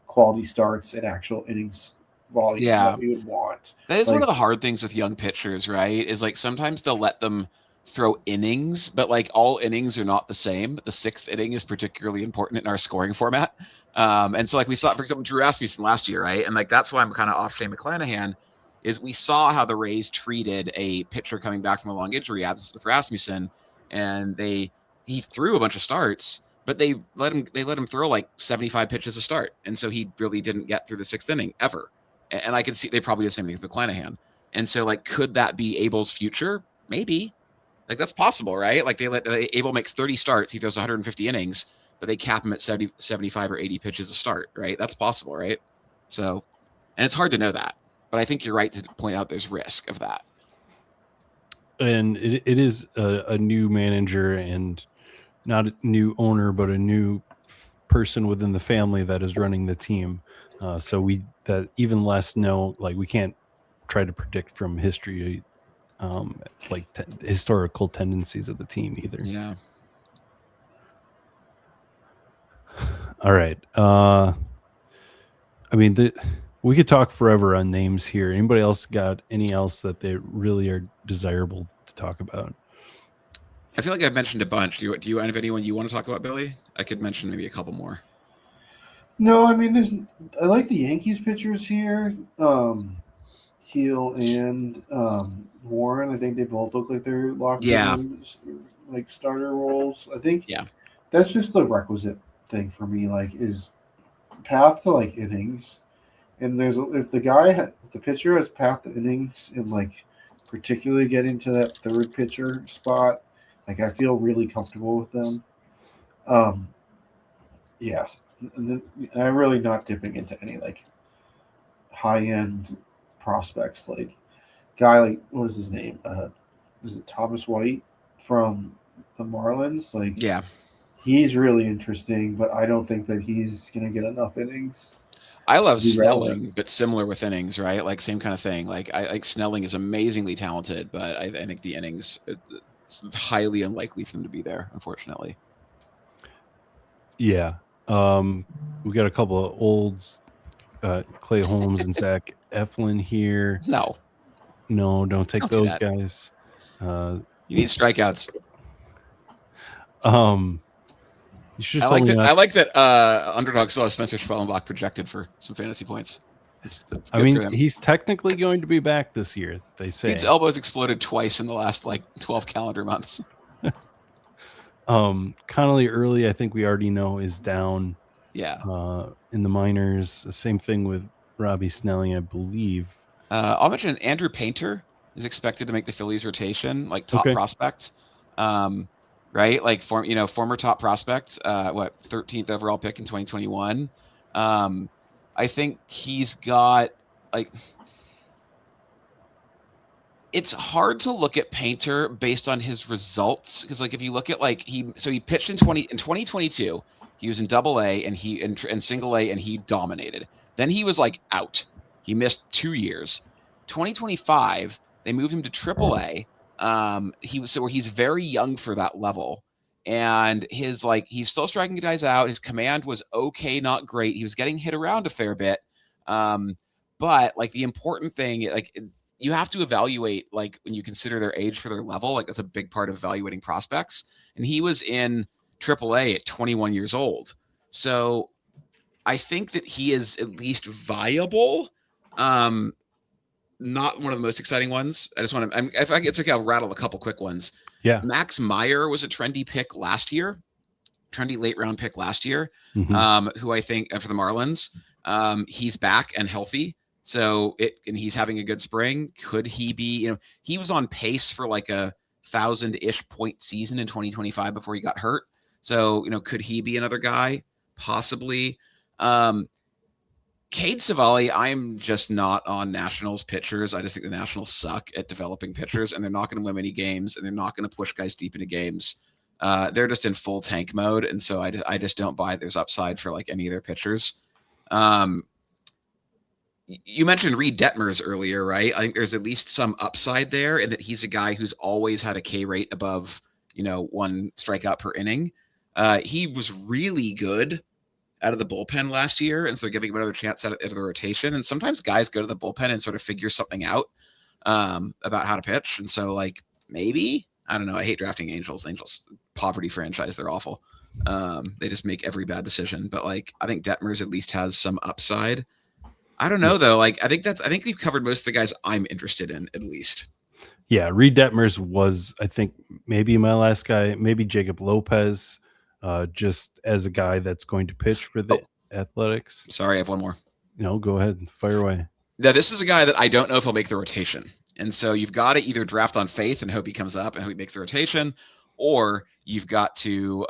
quality starts and actual innings volume that we would want?
That is one of the hard things with young pitchers, right? Is sometimes they'll let them throw innings, but all innings are not the same. The sixth inning is particularly important in our scoring format. And so we saw, for example, Drew Rasmussen last year, right? And that's why I'm kind of off Shane McClanahan, is we saw how the Rays treated a pitcher coming back from a long injury absence with Rasmussen, and he threw a bunch of starts, but they let him throw 75 pitches a start, and so he really didn't get through the sixth inning ever. And I could see they probably did the same thing with McClanahan. And so could that be Abel's future? Maybe. That's possible, right? Abel makes 30 starts, he throws 150 innings, but they cap him at 70, 75 or 80 pitches a start, right? That's possible, right? So, and it's hard to know that. But I think you're right to point out there's risk of that.
And it is a new manager and not a new owner, but a new person within the family that is running the team. So we even less know, we can't try to predict from history, historical tendencies of the team either.
Yeah.
All right. We could talk forever on names here. Anybody else got any else that they really are desirable to talk about?
I feel like I've mentioned a bunch. Do you have anyone you want to talk about, Billy? I could mention maybe a couple more.
No, I mean, I like the Yankees pitchers here. Heel and Warren. I think they both look like they're locked in, starter roles. I think that's just the requisite thing for me. Is path to innings. And if the pitcher has path to innings and particularly getting to that third pitcher spot, I feel really comfortable with them. Yes, and I'm really not dipping into any high end prospects. Guy what is his name? Is it Thomas White from the Marlins? He's really interesting, but I don't think that he's gonna get enough innings.
I love Snelling, but similar with innings, right? Same kind of thing. I Snelling is amazingly talented, but I think the innings, it's highly unlikely for them to be there, unfortunately.
Yeah. We got a couple of olds, Clay Holmes and Zach Eflin here.
No,
don't take those guys.
You need strikeouts.
I
like that. Underdog still has Spencer Schwellenbach projected for some fantasy points. It's
he's technically going to be back this year. They say
his elbows exploded twice in the last 12 calendar months.
Connolly Early, I think we already know, is down.
Yeah.
In the minors. Same thing with Robbie Snelling, I believe.
I'll mention Andrew Painter is expected to make the Phillies rotation, top prospect. Right? Former top prospect, 13th overall pick in 2021. I think he's got it's hard to look at Painter based on his results, because like if you look at he pitched in 2022, he was in Double A and he in Single A and he dominated. Then he was like out. He missed 2 years. 2025, they moved him to Triple A. He's very young for that level, and he's still striking guys out. His command was okay, not great. He was getting hit around a fair bit, but like the important thing, you have to evaluate when you consider their age for their level. That's a big part of evaluating prospects. And he was in AAA at 21 years old. So I think that he is at least viable. Not one of the most exciting ones. I just want to, if it's okay, I'll rattle a couple quick ones.
Yeah.
Max Meyer was a trendy pick last year, trendy late round pick last year, who I think for the Marlins, he's back and healthy. So and he's having a good spring. Could he be, he was on pace for like a 1,000-ish point season in 2025 before he got hurt. So, could he be another guy? Possibly. Cade Savali, I'm just not on Nationals pitchers. I just think the Nationals suck at developing pitchers, and they're not going to win many games, and they're not going to push guys deep into games. They're just in full tank mode, and so I just don't buy there's upside for any of their pitchers. You mentioned Reed Detmers earlier, right? I think there's at least some upside there, and that he's a guy who's always had a K rate above, 1 strikeout per inning. He was really good out of the bullpen last year, and so they're giving him another chance out of the rotation. And sometimes guys go to the bullpen and sort of figure something out about how to pitch. And so, maybe, I don't know. I hate drafting Angels. Angels, poverty franchise. They're awful. They just make every bad decision. But I think Detmers at least has some upside. I don't know though. I think we've covered most of the guys I'm interested in, at least.
Yeah, Reed Detmers was, I think, maybe my last guy. Maybe Jacob Lopez, just as a guy that's going to pitch for the Athletics.
Sorry, I have one more.
Go ahead and fire away.
Now, this is a guy that I don't know if he'll make the rotation, and so you've got to either draft on faith and hope he comes up and hope he makes the rotation, or you've got to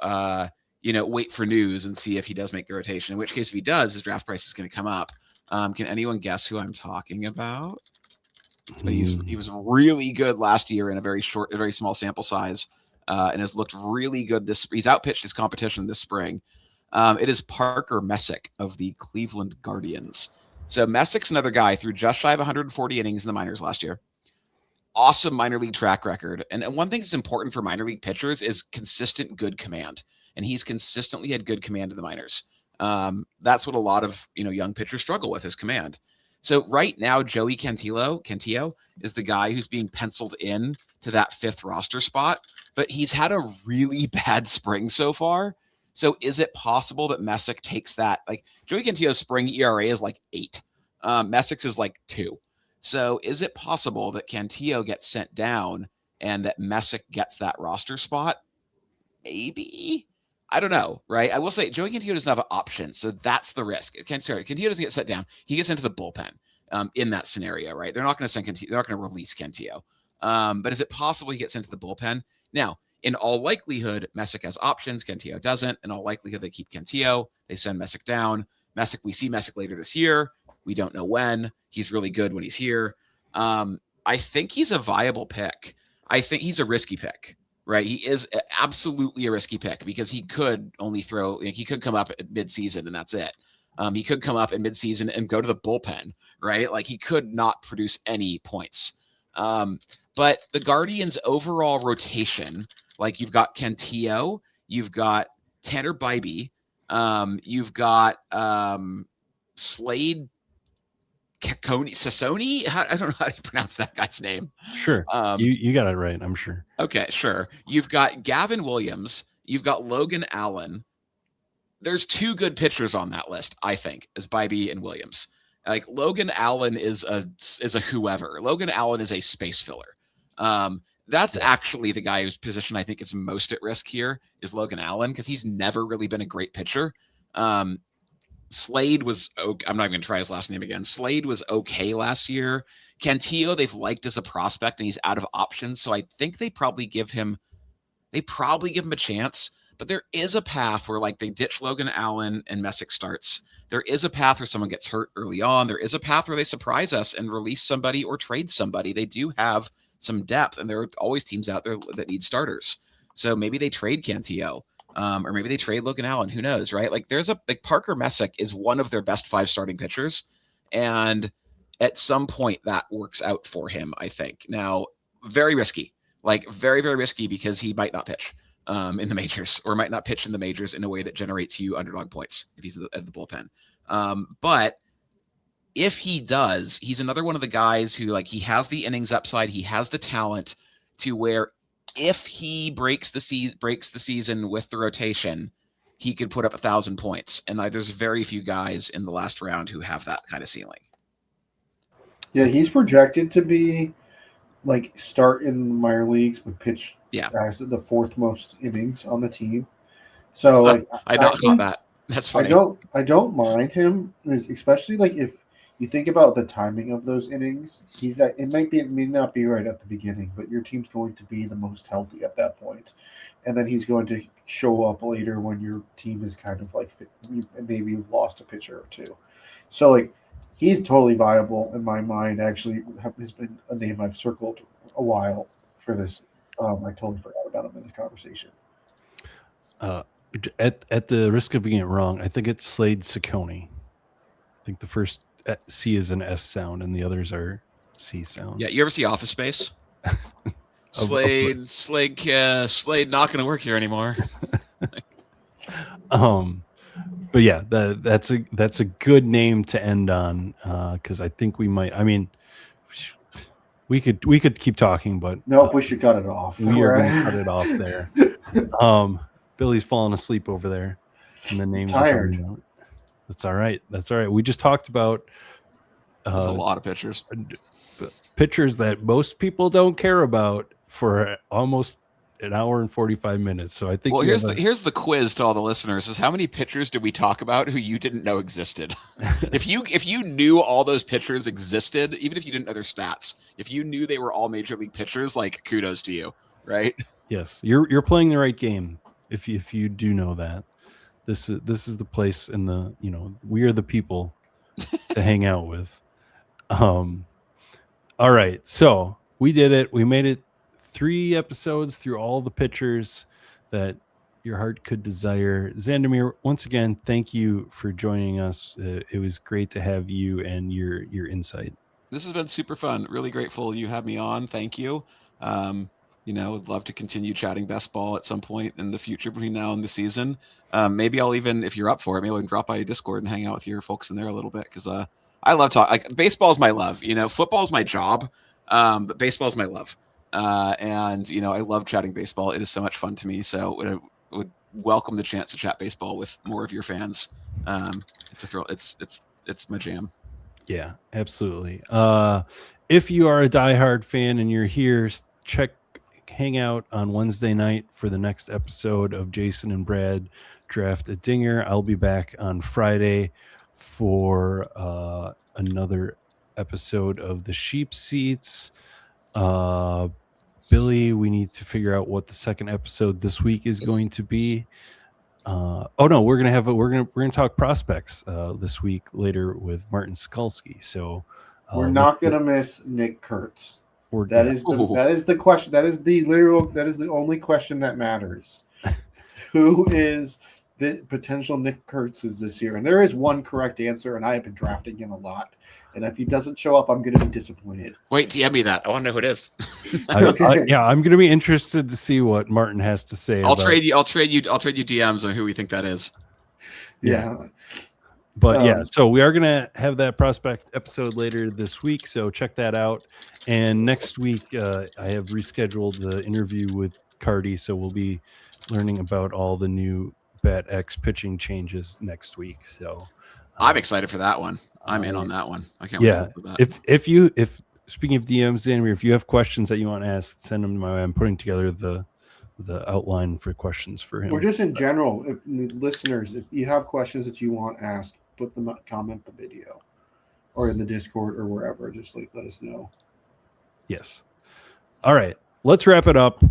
wait for news and see if he does make the rotation. In which case, if he does, his draft price is going to come up. Can anyone guess who I'm talking about? But he was really good last year in a very small sample size, and has looked really good he's outpitched his competition this spring. It is Parker Messick of the Cleveland Guardians. So Messick's another guy, threw just shy of 140 innings in the minors last year. Awesome minor league track record. And one thing that's important for minor league pitchers is consistent good command. And he's consistently had good command in the minors. That's what a lot of young pitchers struggle with, is command. So right now, Joey Cantillo is the guy who's being penciled in to that 5th roster spot, but he's had a really bad spring so far. So is it possible that Messick takes that? Joey Cantillo's spring ERA is 8. Messick's is 2. So is it possible that Cantillo gets sent down and that Messick gets that roster spot? Maybe. I don't know, right? I will say Joey Cantillo doesn't have an option, so that's the risk. Cantillo doesn't get set down. He gets into the bullpen in that scenario, right? They're not going to send Cantillo. They're not going to release Cantillo. But is it possible he gets into the bullpen? Now, in all likelihood, Messick has options. Cantillo doesn't. In all likelihood, they keep Cantillo. They send Messick down. We see Messick later this year. We don't know when. He's really good when he's here. I think he's a viable pick. I think he's a risky pick. Right, he is absolutely a risky pick because he could only throw. He could come up at midseason and that's it. He could come up in midseason and go to the bullpen. Right, he could not produce any points. But the Guardians' overall rotation, you've got Cantillo, you've got Tanner Bybee, you've got Slade Sassoni. I don't know how to pronounce that guy's name.
Sure. You got it right, I'm sure.
Okay, sure. You've got Gavin Williams. You've got Logan Allen. There's 2 good pitchers on that list, I think, as Bybee and Williams. Logan Allen is a whoever. Logan Allen is a space filler. That's actually the guy whose position I think is most at risk here is Logan Allen, because he's never really been a great pitcher. Slade was okay. I'm not going to try his last name again. Slade was okay last year. Cantillo, they've liked as a prospect, and he's out of options. So I think they probably give him a chance. But there is a path where they ditch Logan Allen and Messick starts. There is a path where someone gets hurt early on. There is a path where they surprise us and release somebody or trade somebody. They do have some depth, and there are always teams out there that need starters. So maybe they trade Cantillo, or maybe they trade Logan Allen. Who knows, right? Like Parker Messick is one of their best 5 starting pitchers, and at some point that works out for him, I think. Now, very risky, like very, very risky, because he might not pitch in the majors, or might not pitch in the majors in a way that generates you underdog points if he's at the bullpen. But if he does, he's another one of the guys who, like, he has the innings upside, he has the talent to where if he breaks the season with the rotation, he could put up 1,000 points. And there's very few guys in the last round who have that kind of ceiling.
Yeah, he's projected to be like start in minor leagues, but pitch as the 4th most innings on the team. So like
I don't know that. That's funny.
I don't mind him, especially like if you think about the timing of those innings. It may not be right at the beginning, but your team's going to be the most healthy at that point, and then he's going to show up later when your team is kind of like maybe you've lost a pitcher or two. So like he's totally viable in my mind. Actually, has been a name I've circled a while for this. I totally forgot about him in this conversation.
At the risk of getting it wrong, I think it's Slade Ciccone. I think the first C is an S sound and the others are C sound.
Yeah, you ever see Office Space? Slade not going to work here anymore.
But yeah, that's a good name to end on, because I think we might. I mean, we could keep talking, but
nope, we should cut it off.
We are going to cut it off there. Billy's falling asleep over there, and the name's
tired.
That's all right. That's all right. We just talked about
there's a lot of pitchers
that most people don't care about for almost an hour and 45 minutes. So I think.
Well, here's the quiz to all the listeners: is how many pitchers did we talk about who you didn't know existed? if you knew all those pitchers existed, even if you didn't know their stats, if you knew they were all major league pitchers, like, kudos to you, right?
Yes, you're playing the right game. If you do know that. This is the place, and we are the people to hang out with. All right, so we did it. We made it 3 episodes through all the pitchers that your heart could desire. Xandamere, once again, thank you for joining us. It was great to have you and your insight.
This has been super fun. Really grateful you had me on. Thank you. Would love to continue chatting best ball at some point in the future between now and the season. Maybe I'll even, if you're up for it, maybe I can drop by your Discord and hang out with your folks in there a little bit, because I love talking. Like, baseball is my love. Football is my job, but baseball is my love. And I love chatting baseball. It is so much fun to me. So would welcome the chance to chat baseball with more of your fans. It's a thrill. It's my jam.
Yeah, absolutely. If you are a diehard fan and you're here, hang out on Wednesday night for the next episode of Jason and Brad Draft a Dinger. I'll be back on Friday for another episode of the Sheep Seats. Billy, we need to figure out what the second episode this week is going to be. We're gonna talk prospects this week later with Martin Skalski. So
we're not gonna miss Nick Kurtz. That is the question. That is the only question that matters. Who is the potential Nick Kurtz's this year? And there is one correct answer, and I have been drafting him a lot. And if he doesn't show up, I'm going to be disappointed.
Wait, DM me that. I want to know who it is.
I'm going to be interested to see what Martin has to say.
I'll trade you DMs on who we think that is.
Yeah.
But so we are going to have that prospect episode later this week. So check that out. And next week, I have rescheduled the interview with Kade. So we'll be learning about all the new Bat X pitching changes next week. So
I'm excited for that one. I'm in on that one. I can't wait for that.
If speaking of DMs, Xandamere, if you have questions that you want to ask, send them to my way. I'm putting together the outline for questions for him.
Or just in general, listeners, if you have questions that you want asked, put them comment the video or in the Discord or wherever. Just let us know.
Yes. All right. Let's wrap it up.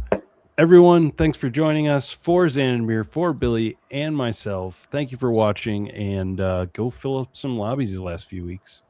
Everyone, thanks for joining us. For Xandamere, for Billy, and myself, thank you for watching, and go fill up some lobbies these last few weeks.